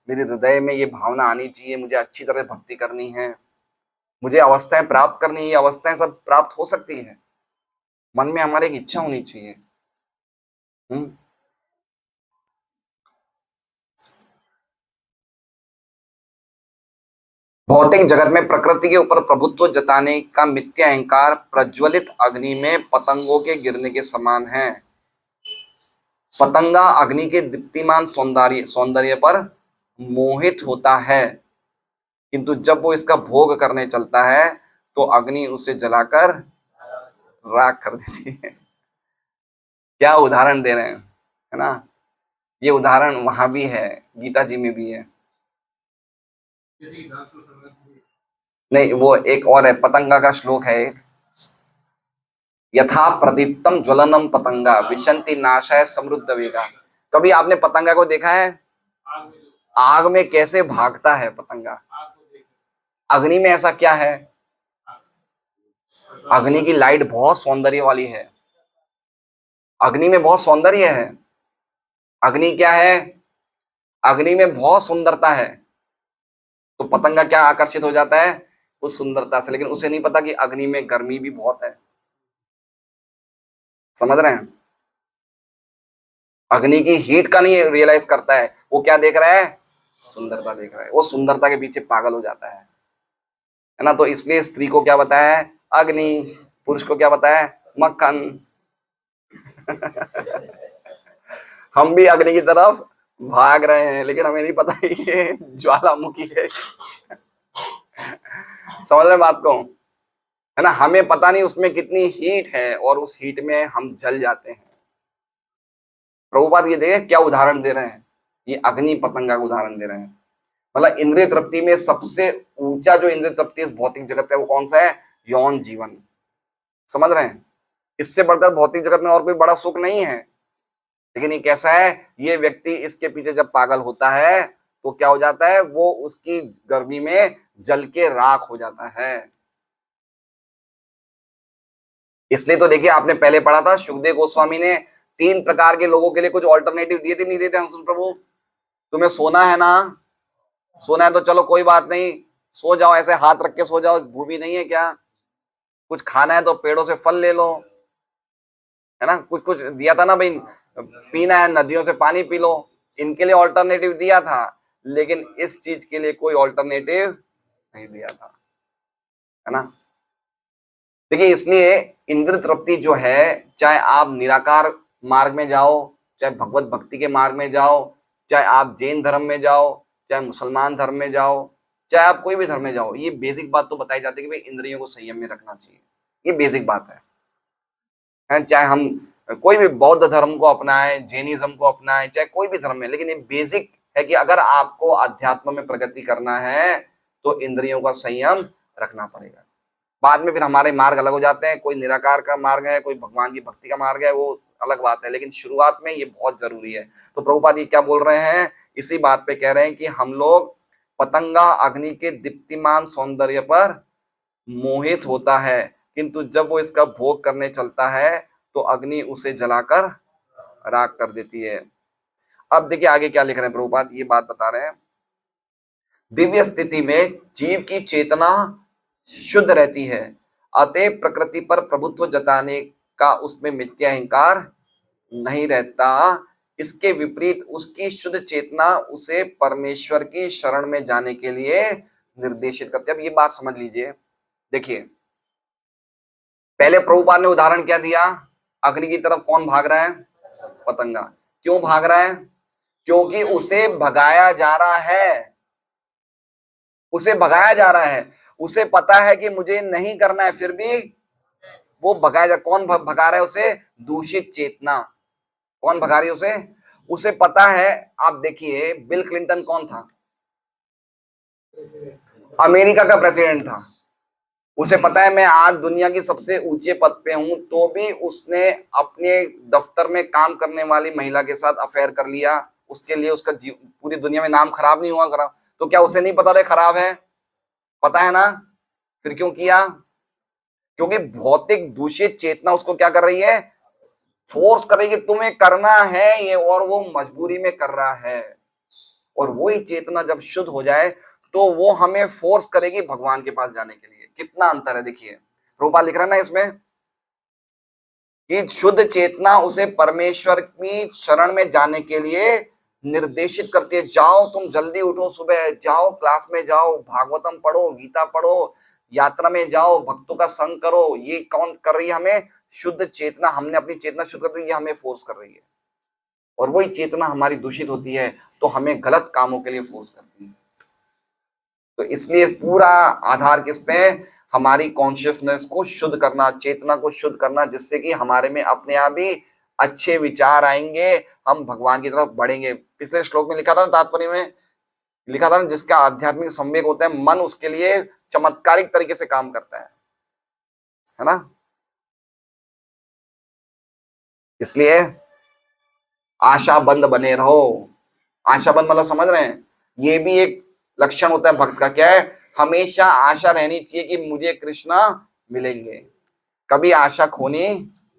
मेरे हृदय में ये भावना आनी चाहिए, मुझे अच्छी तरह भक्ति करनी है, मुझे अवस्थाएं प्राप्त करनी है। अवस्थाएं सब प्राप्त हो सकती है, मन में हमारे एक इच्छा होनी चाहिए। हम्म। भौतिक जगत में प्रकृति के ऊपर प्रभुत्व जताने का मिथ्या अहंकार प्रज्वलित अग्नि में पतंगों के गिरने के समान है। पतंगा अग्नि के दीप्तिमान सौंदर्य सौंदर्य पर मोहित होता है, किंतु जब वो इसका भोग करने चलता है तो अग्नि उसे जलाकर राख कर देती है। क्या उदाहरण दे रहे हैं, है ना। ये उदाहरण वहां भी है, गीता जी में भी है। नहीं, वो एक और है, पतंगा का श्लोक है एक, यथा प्रदीप्तम ज्वलनम पतंगा विशंति नाशाय समृद्ध वेगा। कभी आपने पतंगा को देखा है? आग में कैसे भागता है पतंगा। अग्नि में ऐसा क्या है? अग्नि की लाइट बहुत सौंदर्य वाली है, अग्नि में बहुत सौंदर्य है। अग्नि क्या है? अग्नि में बहुत सुंदरता है। तो पतंगा क्या आकर्षित हो जाता है? उस सुंदरता से, लेकिन उसे नहीं पता कि अग्नि में गर्मी भी बहुत है। समझ रहे हैं? अग्नि की हीट का नहीं रियलाइज करता है, वो क्या देख रहा है? सुंदरता देख रहा है, वो सुंदरता के पीछे पागल हो जाता है ना। तो इसलिए स्त्री को क्या बताया है? अग्नि। पुरुष को क्या बताया है? मक्खन। हम भी अग्नि की तरफ भाग रहे हैं, लेकिन हमें नहीं पता ये ज्वालामुखी है। समझ रहे बात को, है ना। हमें पता नहीं उसमें कितनी हीट है, और उस हीट में हम जल जाते हैं। प्रभुपाद ये देखे क्या उदाहरण दे रहे हैं, ये अग्नि पतंगा का उदाहरण दे रहे हैं। मतलब इंद्रिय तृप्ति में सबसे ऊंचा जो इंद्रिय तृप्ति इस भौतिक जगत है वो कौन सा है? यौन जीवन। समझ रहे हैं? इससे बढ़कर भौतिक जगत में और कोई बड़ा सुख नहीं है। लेकिन ये कैसा है? ये व्यक्ति इसके पीछे जब पागल होता है तो क्या हो जाता है? वो उसकी गर्मी में जल के राख हो जाता है। इसलिए तो देखिए, आपने पहले पढ़ा था, सुखदेव गोस्वामी ने 3 प्रकार के लोगों के लिए कुछ ऑल्टरनेटिव दिए थे, नहीं देते हंस प्रभु? तुम्हें सोना है ना, सोना है तो चलो कोई बात नहीं, सो जाओ, ऐसे हाथ रख के सो जाओ, भूमि नहीं है क्या? कुछ खाना है तो पेड़ों से फल ले लो, है ना। कुछ कुछ दिया था ना भाई, पीना है नदियों से पानी पी लो, इनके लिए ऑल्टरनेटिव दिया था। लेकिन इस चीज के लिए कोई ऑल्टरनेटिव नहीं दिया था, है ना। देखिए, इसलिए इंद्र तृप्ति जो है, चाहे आप निराकार मार्ग में जाओ, चाहे भगवत भक्ति के मार्ग में जाओ, चाहे आप जैन धर्म में जाओ, चाहे मुसलमान धर्म में जाओ, चाहे आप कोई भी धर्म में जाओ, ये बेसिक बात तो बताई जाती है कि भाई इंद्रियों को संयम में रखना चाहिए। ये बेसिक बात है। चाहे हम कोई भी बौद्ध धर्म को अपनाएं, जैनिज्म को अपनाएं, चाहे कोई भी धर्म में, लेकिन ये बेसिक है कि अगर आपको अध्यात्म में प्रगति करना है तो इंद्रियों का संयम रखना पड़ेगा। बाद में फिर हमारे मार्ग अलग हो जाते हैं, कोई निराकार का मार्ग है, कोई भगवान की भक्ति का मार्ग है, वो अलग बात है। लेकिन शुरुआत में ये बहुत जरूरी है। तो प्रभुपाद ये क्या बोल रहे हैं? इसी बात पे कह रहे हैं कि हम लोग, पतंगा अग्नि के दीप्तिमान सौंदर्य पर मोहित होता है, किंतु जब वो इसका भोग करने चलता है तो अग्नि उसे जलाकर राख कर देती है। अब देखिए आगे क्या लिख रहे हैं प्रभुपाद, ये बात बता रहे हैं, दिव्य स्थिति में जीव की चेतना शुद्ध रहती है, अतः प्रकृति पर प्रभुत्व जताने का उसमें मिथ्या अहंकार नहीं रहता। इसके विपरीत उसकी शुद्ध चेतना उसे परमेश्वर की शरण में जाने के लिए निर्देशित करती है। अब ये बात समझ लीजिए, देखिए, पहले प्रभुपाद ने उदाहरण क्या दिया? अग्नि की तरफ कौन भाग रहा है? पतंगा। क्यों भाग रहा है? क्योंकि उसे भगाया जा रहा है, उसे भगाया जा रहा है। उसे पता है कि मुझे नहीं करना है, फिर भी वो भगाया जा। कौन भगा रहा है उसे? दूषित चेतना। कौन भगा रही है उसे? उसे पता है। आप देखिए, बिल क्लिंटन कौन था? अमेरिका का प्रेसिडेंट था। उसे पता है मैं आज दुनिया की सबसे ऊंचे पद पे हूं, तो भी उसने अपने दफ्तर में काम करने वाली महिला के साथ अफेयर कर लिया। उसके लिए उसका पूरी दुनिया में नाम खराब नहीं हुआ खराब? तो क्या उसे नहीं पता था खराब है? पता है ना, फिर क्यों किया? क्योंकि भौतिक दूषित चेतना उसको क्या कर रही है? फोर्स कर रही है कि तुम्हें करना है ये, और वो मजबूरी में कर रहा है। और वही चेतना जब शुद्ध हो जाए तो वो हमें फोर्स करेगी भगवान के पास जाने के लिए। कितना अंतर है देखिए, रूपा लिख रहा है ना इसमें, कि शुद्ध चेतना उसे परमेश्वर की शरण में जाने के लिए निर्देशित करती है। जाओ तुम जल्दी उठो, सुबह जाओ, क्लास में जाओ, भागवतम पढ़ो, गीता पढ़ो, यात्रा में जाओ, भक्तों का संग करो। ये कौन कर रही है? हमें शुद्ध चेतना। हमने अपनी चेतना शुद्ध कर रही है, हमें फोर्स कर रही है। और वही चेतना हमारी दूषित होती है तो हमें गलत कामों के लिए फोर्स करती है। तो इसलिए पूरा आधार किस पे? हमारी कॉन्शियसनेस को शुद्ध करना, चेतना को शुद्ध करना, जिससे कि हमारे में अपने आप ही अच्छे विचार आएंगे, हम भगवान की तरफ बढ़ेंगे। पिछले श्लोक में लिखा था ना, तात्पर्य में लिखा था ना, जिसका आध्यात्मिक संवेग होता है, मन उसके लिए चमत्कारिक तरीके से काम करता है ना। इसलिए आशाबंद बने रहो। आशाबंद मतलब समझ रहे हैं? ये भी एक लक्षण होता है भक्त का। क्या है? हमेशा आशा रहनी चाहिए कि मुझे कृष्णा मिलेंगे, कभी आशा खोनी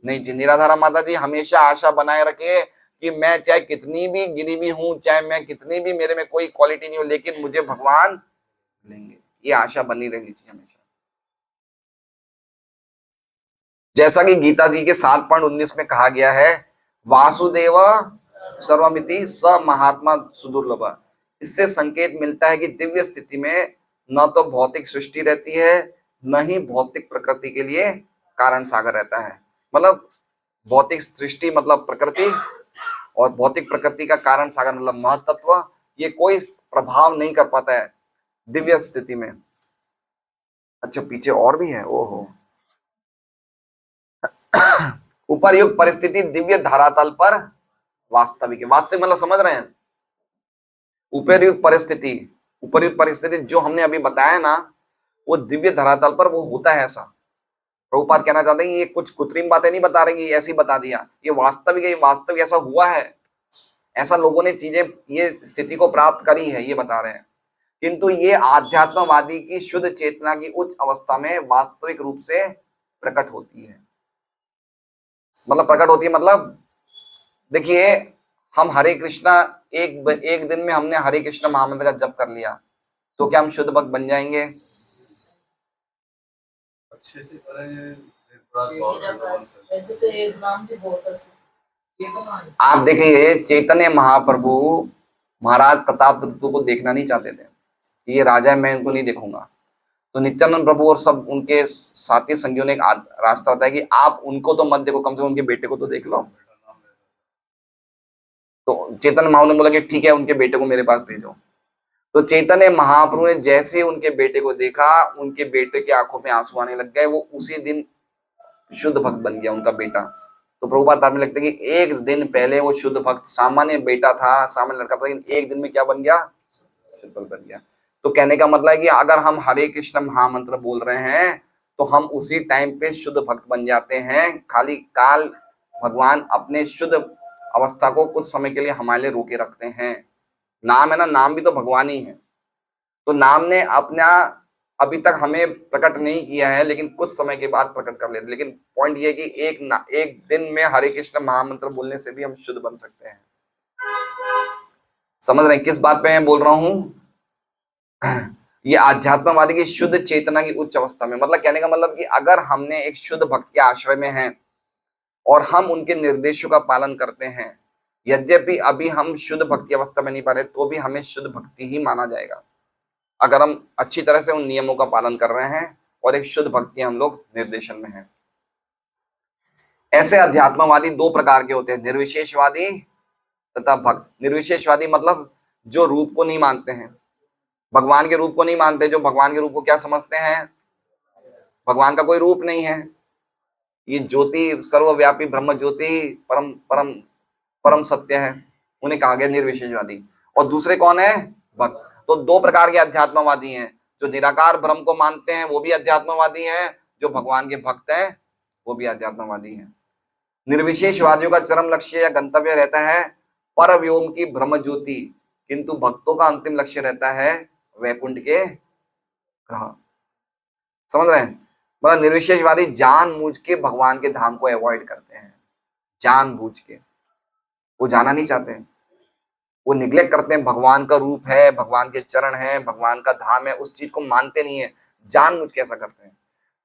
नहीं चाहिए। निराधारा माता जी हमेशा आशा बनाए रखे कि मैं चाहे कितनी भी गिरी भी हूं, चाहे मैं कितनी भी मेरे में कोई क्वालिटी नहीं हो, लेकिन मुझे भगवान मिलेंगे। ये आशा बनी रहनी चाहिए हमेशा। जैसा कि गीता जी के 7.19 में कहा गया है, वासुदेव सर्वमिति स महात्मा सुदुर्लभ। इससे संकेत मिलता है कि दिव्य स्थिति में न तो भौतिक सृष्टि रहती है, न ही भौतिक प्रकृति के लिए कारण सागर रहता है। मतलब भौतिक सृष्टि मतलब प्रकृति, और भौतिक प्रकृति का कारण सागर मतलब महतत्व, ये कोई प्रभाव नहीं कर पाता है दिव्य स्थिति में। अच्छा, पीछे और भी है। ओहो। उपर्युक्त परिस्थिति दिव्य धरातल पर वास्तविक है। वास्तविक मतलब समझ रहे हैं? उपर्युक्त परिस्थिति जो हमने अभी बताया ना, वो दिव्य धरातल पर वो होता है। ऐसा प्रभुपाद कहना चाहते हैं, ये कुछ कृत्रिम बातें नहीं बता रहे, ऐसी बता दिया, ये वास्तविक है, ये वास्तविक ऐसा हुआ है, ऐसा लोगों ने चीजें, ये स्थिति को प्राप्त करी है, ये बता रहे हैं। किंतु ये आध्यात्मवादी की शुद्ध चेतना की उच्च अवस्था में वास्तविक रूप से प्रकट होती है। मतलब प्रकट होती है मतलब, देखिए, हम हरे कृष्णा एक दिन में हमने हरे कृष्ण महामंत्र का जप कर लिया, तो क्या हम शुद्ध भक्त बन जाएंगे? अच्छे से करें, बन सकते। ऐसे तो एक नाम भी बहुत है। आप देखिए, चैतन्य महाप्रभु महाराज प्रताप रुद्र को देखना नहीं चाहते थे, ये राजा है, मैं इनको नहीं देखूंगा। तो नित्यानंद प्रभु और सब उनके साथी संगियों ने एक रास्ता बताया कि आप उनको तो मत देखो, कम से कम उनके बेटे को तो देख लो। तो चैतन्य महाप्रभु ने बोला कि ठीक है, उनके बेटे को मेरे पास भेजो। तो चैतन्य महाप्रभु ने जैसे उनके बेटे को देखा, उनके बेटे की आंखों में आंसू आने लग गए। वो उसी दिन शुद्ध भक्त बन गया उनका बेटा। तो प्रभुपाद में लगता है कि एक दिन पहले वो शुद्ध भक्त सामान्य बेटा था, सामान्य लड़का था, लेकिन एक दिन में क्या बन गया? शुद्ध भक्त बन गया। तो कहने का मतलब है कि अगर हम हरे कृष्ण महामंत्र बोल रहे हैं तो हम उसी टाइम पे शुद्ध भक्त बन जाते हैं। खाली काल भगवान अपने शुद्ध अवस्था को कुछ समय के लिए हमारे लिए रोके रखते हैं। नाम है ना, नाम भी तो भगवान ही है। तो नाम ने अपना अभी तक हमें प्रकट नहीं किया है, लेकिन कुछ समय के बाद प्रकट कर लेते। लेकिन पॉइंट ये कि एक दिन में हरे कृष्ण महामंत्र बोलने से भी हम शुद्ध बन सकते हैं। समझ रहे हैं किस बात पे मैं बोल रहा हूं? ये आध्यात्मवादी की शुद्ध चेतना की उच्च अवस्था में, मतलब कहने का मतलब कि अगर हमने एक शुद्ध भक्त के आश्रय में हैं और हम उनके निर्देशों का पालन करते हैं, यद्यपि अभी हम शुद्ध भक्ति अवस्था में नहीं पा रहे, तो भी हमें शुद्ध भक्ति ही माना जाएगा, अगर हम अच्छी तरह से उन नियमों का पालन कर रहे हैं और एक शुद्ध भक्त के हम लोग निर्देशन में हैं। ऐसे अध्यात्मवादी दो प्रकार के होते हैं, निर्विशेषवादी तथा भक्त। निर्विशेषवादी मतलब जो रूप को नहीं मानते हैं, भगवान के रूप को नहीं मानते। जो भगवान के रूप को क्या समझते हैं? भगवान का कोई रूप नहीं है, ये ज्योति, सर्वव्यापी ब्रह्म ज्योति, परम परम परम सत्य है, उन्हें कहा गया निर्विशेषवादी। और दूसरे कौन है? भक्त। तो दो प्रकार के अध्यात्मवादी हैं, जो निराकार ब्रह्म को मानते हैं वो भी अध्यात्मवादी हैं, जो भगवान के भक्त हैं वो भी अध्यात्मवादी हैं। निर्विशेषवादियों का चरम लक्ष्य या गंतव्य रहता है परव्योम की ब्रह्म ज्योति, किंतु भक्तों का अंतिम लक्ष्य रहता है वैकुंठ के ग्रह। समझ रहे हैं? मतलब निर्विशेषवादी जानबूझ के भगवान के धाम को अवॉइड करते हैं, जानबूझ के वो जाना नहीं चाहते हैं, वो निग्लेक्ट करते हैं। भगवान का रूप है, भगवान के चरण है, भगवान का धाम है, उस चीज को मानते नहीं है, जानबूझ के ऐसा करते हैं।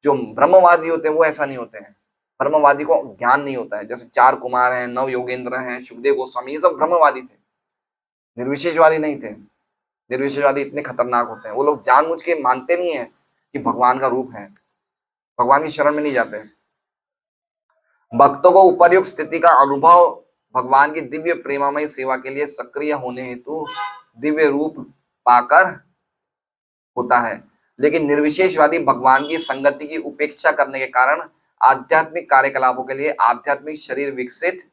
जो ब्रह्मवादी होते हैं वो ऐसा नहीं होते हैं, ब्रह्मवादी को ज्ञान नहीं होता है। जैसे चार कुमार हैं, नव योगेंद्र हैं, सुखदेव गोस्वामी, ये सब ब्रह्मवादी थे, निर्विशेषवादी नहीं थे। निर्विशेषवादी इतने खतरनाक होते हैं, वो लोग जानबूझ के मानते नहीं है कि भगवान का रूप है, भगवान की शरण में नहीं जाते। भक्तों को उपर्युक्त स्थिति का अनुभव भगवान की दिव्य प्रेममय सेवा के लिए सक्रिय होने हेतु दिव्य रूप पाकर होता है, लेकिन निर्विशेषवादी भगवान की संगति की उपेक्षा करने के कारण आध्यात्मिक कार्यकलापों के लिए आध्यात्मिक शरीर विकसित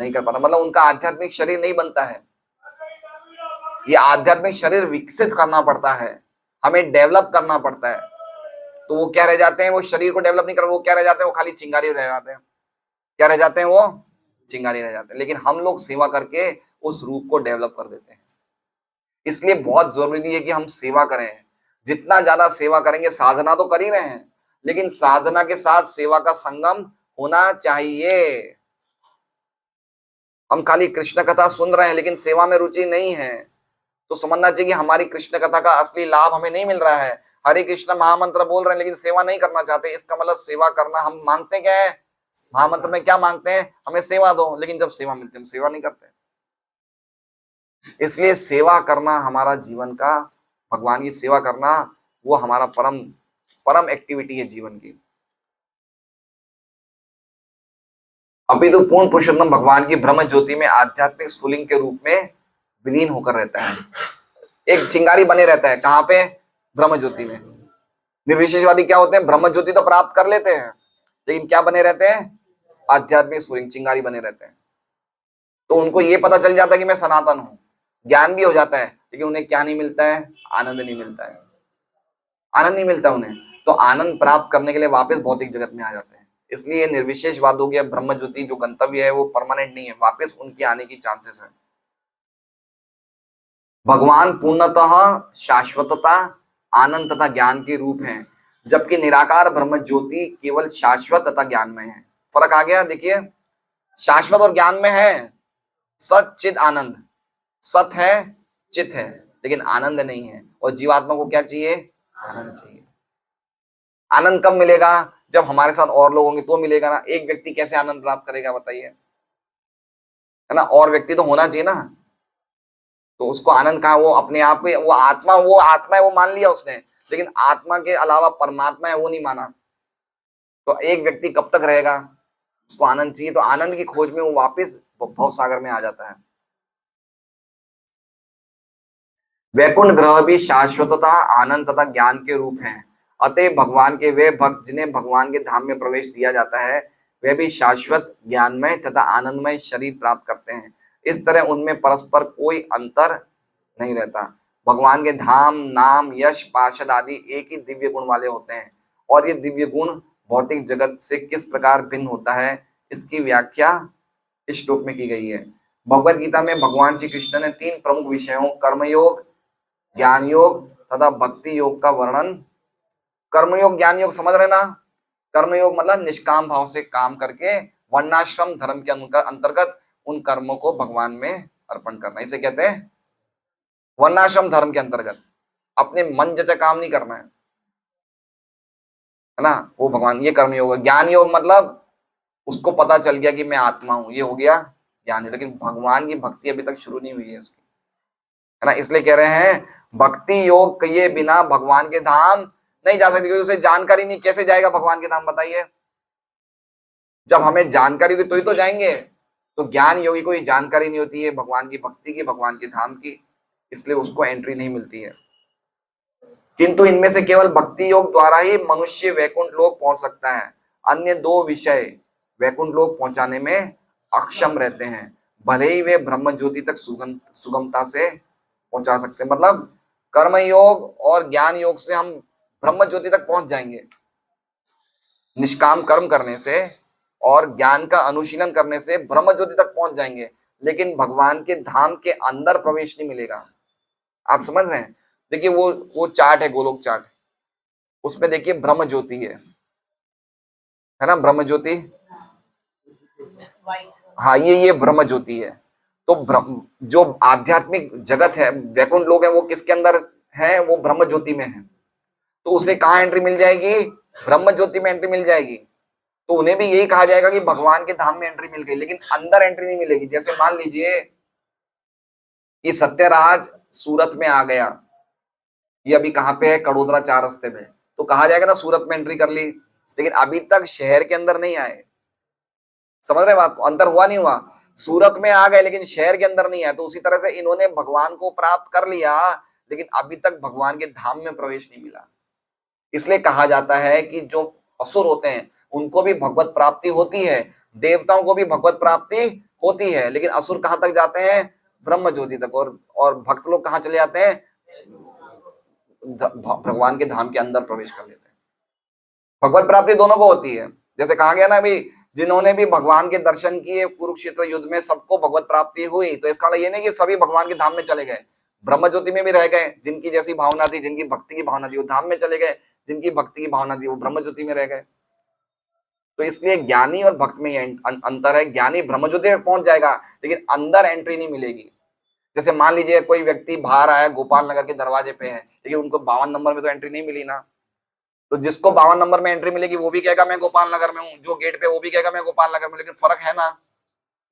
नहीं कर पाता। मतलब उनका आध्यात्मिक शरीर नहीं बनता है। ये आध्यात्मिक शरीर विकसित करना पड़ता है, हमें डेवलप करना पड़ता है। तो वो क्या रह जाते हैं, वो शरीर को डेवलप नहीं कर, वो क्या रह जाते हैं, वो खाली चिंगारी रह जाते हैं। क्या रह जाते हैं, वो चिंगारी रह जाते हैं। लेकिन हम लोग सेवा करके उस रूप को डेवलप कर देते हैं। इसलिए बहुत जरूरी है कि हम सेवा करें। जितना ज्यादा सेवा करेंगे, साधना तो कर ही रहे हैं, लेकिन साधना के साथ सेवा का संगम होना चाहिए। हम खाली कृष्ण कथा सुन रहे हैं लेकिन सेवा में रुचि नहीं है, तो समझना चाहिए कि हमारी कृष्ण कथा का असली लाभ हमें नहीं मिल रहा है। हरे कृष्ण महामंत्र बोल रहे हैं लेकिन सेवा नहीं करना चाहते। इसका मतलब सेवा करना, हम मांगते क्या है महामंत्र में, क्या मांगते हैं, हमें सेवा दो, लेकिन जब सेवा मिलती है हम सेवा नहीं करते। इसलिए सेवा करना हमारा जीवन का, भगवान की सेवा करना वो हमारा परम एक्टिविटी है जीवन की। अभी तो पूर्ण पुरुषोत्तम भगवान की ब्रह्म ज्योति में आध्यात्मिक स्फुलिंग के रूप में विलीन होकर रहता है, एक चिंगारी बने रहता है। कहां पे, ब्रह्म ज्योति में। निर्विशेषवादी क्या होते हैं, ब्रह्म ज्योति तो प्राप्त कर लेते हैं लेकिन क्या बने रहते हैं, आध्यात्मिक स्फुलिंग, चिंगारी बने रहते हैं। तो उनको ये पता चल जाता है कि मैं सनातन हूं, ज्ञान भी हो जाता है, लेकिन उन्हें क्या नहीं मिलता है, आनंद नहीं मिलता है, आनंद नहीं मिलता उन्हें। तो आनंद प्राप्त करने के लिए वापस भौतिक जगत में आ जाते हैं। इसलिए निर्विशेषवाद हो गया, ब्रह्म ज्योति जो गंतव्य है वो परमानेंट नहीं है, वापस उनके आने की चांसेस है। भगवान पूर्णतः शाश्वतता, आनंद तथा ज्ञान के रूप हैं, जबकि निराकार ब्रह्म ज्योति केवल शाश्वत तथा ज्ञान में है। फर्क आ गया, देखिए, शाश्वत और ज्ञान में है सत चित आनंद। सत है, चित है, लेकिन आनंद नहीं है। और जीवात्मा को क्या चाहिए, आनंद चाहिए। आनंद कब मिलेगा, जब हमारे साथ और लोग होंगे तो मिलेगा ना। एक व्यक्ति कैसे आनंद प्राप्त करेगा बताइए, है ना, और व्यक्ति तो होना चाहिए ना, तो उसको आनंद कहा, वो अपने आप में, वो आत्मा है, वो मान लिया उसने, लेकिन आत्मा के अलावा परमात्मा है वो नहीं माना। तो एक व्यक्ति कब तक रहेगा, उसको आनंद चाहिए। तो आनंद की खोज में वो वापस भव सागर में आ जाता है। वैकुंठ ग्रह भी शाश्वतता, आनंद तथा ज्ञान के रूप हैं। अतः भगवान के वे भक्त जिन्हें भगवान के धाम में प्रवेश दिया जाता है, वे भी शाश्वत ज्ञानमय तथा आनंदमय शरीर प्राप्त करते हैं। इस तरह उनमें परस्पर कोई अंतर नहीं रहता। भगवान के धाम, नाम, यश, पार्षद आदि एक ही दिव्य गुण वाले होते हैं, और ये दिव्य गुण भौतिक जगत से किस प्रकार भिन्न होता है, इसकी व्याख्या इस श्लोक में की गई है। भगवद गीता में भगवान श्री कृष्ण ने 3 प्रमुख विषयों, कर्मयोग, ज्ञान योग तथा भक्ति योग का वर्णन। कर्मयोग, ज्ञान योग समझ रहे ना। कर्मयोग मतलब निष्काम भाव से काम करके वर्णाश्रम धर्म के अंतर्गत उन कर्मों को भगवान में अर्पण करना, इसे कहते हैं वर्णाश्रम धर्म के अंतर्गत। अपने मन जैसा काम नहीं करना है ना, वो भगवान, ये कर्मयोग है। ज्ञान योग मतलब उसको पता चल गया कि मैं आत्मा हूं, ये हो गया ज्ञान योग। लेकिन भगवान की भक्ति अभी तक शुरू नहीं हुई है उसकी, है ना। इसलिए कह रहे हैं भक्ति योग किए बिना भगवान के धाम नहीं जा सकती, क्योंकि उसे जानकारी नहीं, कैसे जाएगा भगवान के धाम बताइए। जब हमें जानकारी होगी तो ही तो जाएंगे। तो ज्ञान योगी को ये जानकारी नहीं होती है भगवान की भक्ति की, भगवान के धाम की, इसलिए उसको एंट्री नहीं मिलती है। किंतु इनमें से केवल भक्ति योग द्वारा ही मनुष्य वैकुंठ लोक पहुंच सकता है। अन्य 2 विषय वैकुंठ लोक पहुंचाने में अक्षम रहते हैं, भले ही वे ब्रह्म ज्योति तक सुगमता से पहुंचा सकते हैं। मतलब कर्म योग और ज्ञान योग से हम ब्रह्म ज्योति तक पहुंच जाएंगे, निष्काम कर्म करने से और ज्ञान का अनुशीलन करने से ब्रह्म ज्योति तक पहुंच जाएंगे, लेकिन भगवान के धाम के अंदर प्रवेश नहीं मिलेगा। आप समझ रहे हैं। देखिए वो चार्ट है, गोलोक चार्ट, उसमें देखिए ब्रह्म ज्योति है ना, ब्रह्म ज्योति, हाँ ये ब्रह्म ज्योति है। तो जो आध्यात्मिक जगत है, वैकुंठ लोक है, वो किसके अंदर है, वो ब्रह्म ज्योति में है। तो उसे कहाँ एंट्री मिल जाएगी, ब्रह्म ज्योति में एंट्री मिल जाएगी। तो उन्हें भी यही कहा जाएगा कि भगवान के धाम में एंट्री मिल गई, लेकिन अंदर एंट्री नहीं मिलेगी। जैसे मान लीजिए कि सत्यराज सूरत में आ गया, ये अभी कहाँ पे है, कड़ोदरा 4 रास्ते में, तो कहा जाएगा ना सूरत में एंट्री कर ली, लेकिन अभी तक शहर के अंदर नहीं आए। समझ रहे बात को, अंतर हुआ नहीं हुआ, सूरत में आ गए लेकिन शहर के अंदर नहीं आए। तो उसी तरह से इन्होंने भगवान को प्राप्त कर लिया, लेकिन अभी तक भगवान के धाम में प्रवेश नहीं मिला। इसलिए कहा जाता है कि जो असुर होते हैं उनको भी भगवत प्राप्ति होती है, देवताओं को भी भगवत प्राप्ति होती है, लेकिन असुर कहां तक जाते हैं, ब्रह्म ज्योति तक, और भक्त लोग कहां चले जाते हैं, भगवान के धाम के अंदर प्रवेश कर लेते हैं। भगवत प्राप्ति दोनों को होती है। जैसे कहा गया ना अभी, जिन्होंने भी भगवान के दर्शन किए कुरुक्षेत्र युद्ध में सबको भगवत प्राप्ति हुई। तो इसका मतलब ये नहीं कि सभी भगवान के धाम में चले गए, ब्रह्म ज्योति में भी रह गए, जिनकी जैसी भावना थी, जिनकी भक्ति की भावना थी वो धाम में चले गए, जिनकी भक्ति की भावना थी वो ब्रह्म ज्योति में रह गए। तो इसलिए ज्ञानी और भक्त में ये अंतर है। ज्ञानी ब्रह्म ज्योति तक पहुंच जाएगा, लेकिन अंदर एंट्री नहीं मिलेगी। जैसे मान लीजिए कोई व्यक्ति बाहर आया, गोपाल नगर के दरवाजे पे है, लेकिन उनको 52 नंबर में तो एंट्री नहीं मिली ना। तो जिसको 52 नंबर में एंट्री मिलेगी वो भी कहेगा मैं गोपाल नगर में हूँ, जो गेट पे वो भी कहेगा मैं गोपाल नगर में, लेकिन फर्क है ना।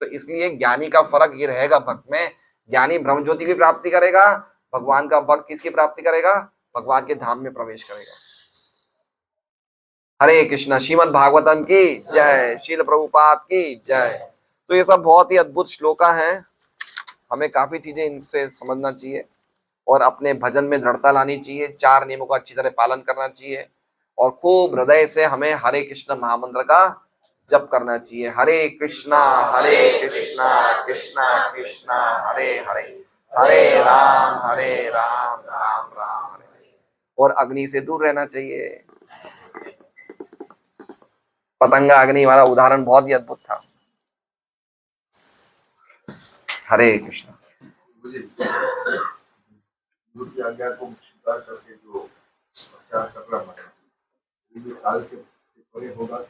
तो इसलिए ज्ञानी का फर्क ये रहेगा भक्त में, ज्ञानी ब्रह्म ज्योति की प्राप्ति करेगा, भगवान का भक्त किसकी प्राप्ति करेगा, भगवान के धाम में प्रवेश करेगा। हरे कृष्णा। श्रीमद् भागवतम की जय, शील प्रभुपाद की जय। तो ये सब बहुत ही अद्भुत श्लोका है, हमें काफी चीजें इनसे समझना चाहिए और अपने भजन में दृढ़ता लानी चाहिए, 4 नियमों का अच्छी तरह पालन करना चाहिए और खूब हृदय से हमें हरे कृष्ण महामंत्र का जप करना चाहिए। हरे कृष्णा कृष्णा कृष्णा हरे हरे, हरे राम राम राम हरे। और अग्नि से दूर रहना चाहिए। पतंगा अग्नि वाला उदाहरण बहुत ही अद्भुत था। हरे कृष्ण। गुरु की आज्ञा को स्वीकार करके जो प्रचार कर रहा है, ये काल के परे होगा।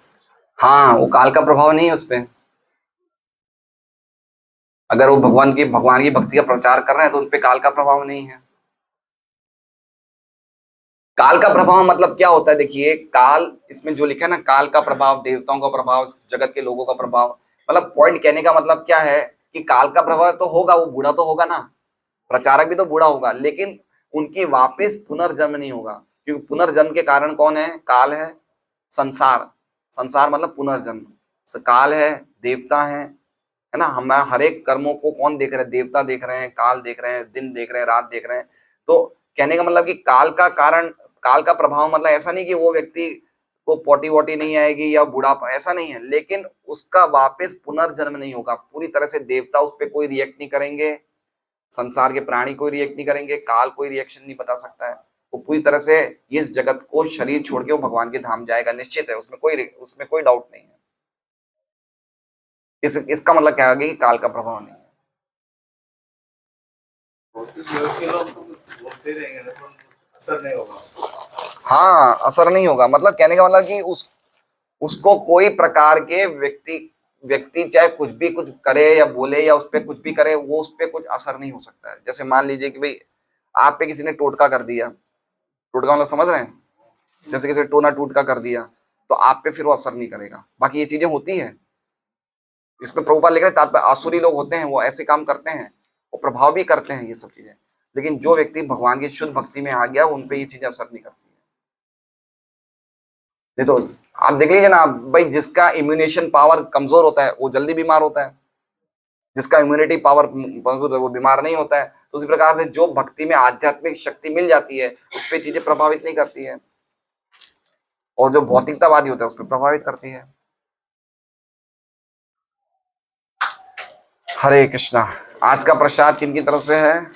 हाँ, वो काल का प्रभाव नहीं है उस पे। अगर वो भगवान की भक्ति का प्रचार कर रहे हैं तो उन पे काल का प्रभाव नहीं है। काल का प्रभाव मतलब क्या होता है, देखिए काल, इसमें जो लिखा है ना, काल का प्रभाव, देवताओं का प्रभाव, जगत के लोगों का प्रभाव, मतलब पॉइंट कहने का मतलब क्या है कि काल का प्रभाव तो होगा, वो बूढ़ा तो होगा ना, प्रचारक भी तो बूढ़ा होगा, लेकिन उनकी वापस पुनर्जन्म नहीं होगा। क्योंकि पुनर्जन्म के कारण कौन है, काल है, संसार, संसार मतलब पुनर्जन्म, काल है, देवता है ना। हम हर एक कर्मों को कौन देख रहे हैं, देवता देख रहे हैं, काल देख रहे हैं, दिन देख रहे हैं, रात देख रहे हैं। तो कहने का मतलब कि काल का कारण, काल का प्रभाव मतलब ऐसा नहीं कि वो व्यक्ति को पोटी वोटी नहीं आएगी या बुढ़ापा, ऐसा नहीं है, लेकिन उसका वापस पुनर्जन्म नहीं होगा। पूरी तरह से देवता उस पर कोई रिएक्ट नहीं करेंगे, संसार के प्राणी कोई रिएक्ट नहीं करेंगे, काल कोई रिएक्शन नहीं बता सकता है। वो पूरी तरह से इस जगत को शरीर छोड़ के वो भगवान के धाम जाएगा, निश्चित है, उसमें कोई डाउट नहीं है। इसका मतलब क्या है कि काल का प्रभाव नहीं है। असर नहीं होगा। हाँ, असर नहीं होगा, मतलब कहने का मतलब कि उसको कोई प्रकार के व्यक्ति चाहे कुछ भी कुछ करे या बोले या उस पर कुछ भी करे, वो उस पर कुछ असर नहीं हो सकता है। जैसे मान लीजिए कि भाई आप पे किसी ने टोटका कर दिया, टोटका मतलब समझ रहे हैं, जैसे किसी ने टोना टूटका कर दिया, तो आप पे फिर वो असर नहीं करेगा। बाकी ये चीजें होती है, इसमें प्रभुपाद लिख रहे हैं, तात्पर्य आसुरी लोग होते हैं, वो ऐसे काम करते हैं, वो प्रभाव भी करते हैं ये सब चीजें, लेकिन जो व्यक्ति भगवान की शुद्ध भक्ति में आ गया उन पे ये चीजें असर नहीं करती है। नहीं तो आप देख लीजिए ना भाई, जिसका इम्यूनेशन पावर कमजोर होता है वो जल्दी बीमार होता है, जिसका इम्यूनिटी पावर वो बीमार नहीं होता है। तो उसी प्रकार से जो भक्ति में आध्यात्मिक शक्ति मिल जाती है उस पर चीजें प्रभावित नहीं करती है, और जो भौतिकतावादी होता है उस पर प्रभावित करती है। हरे कृष्णा। आज का प्रसाद किन की तरफ से है?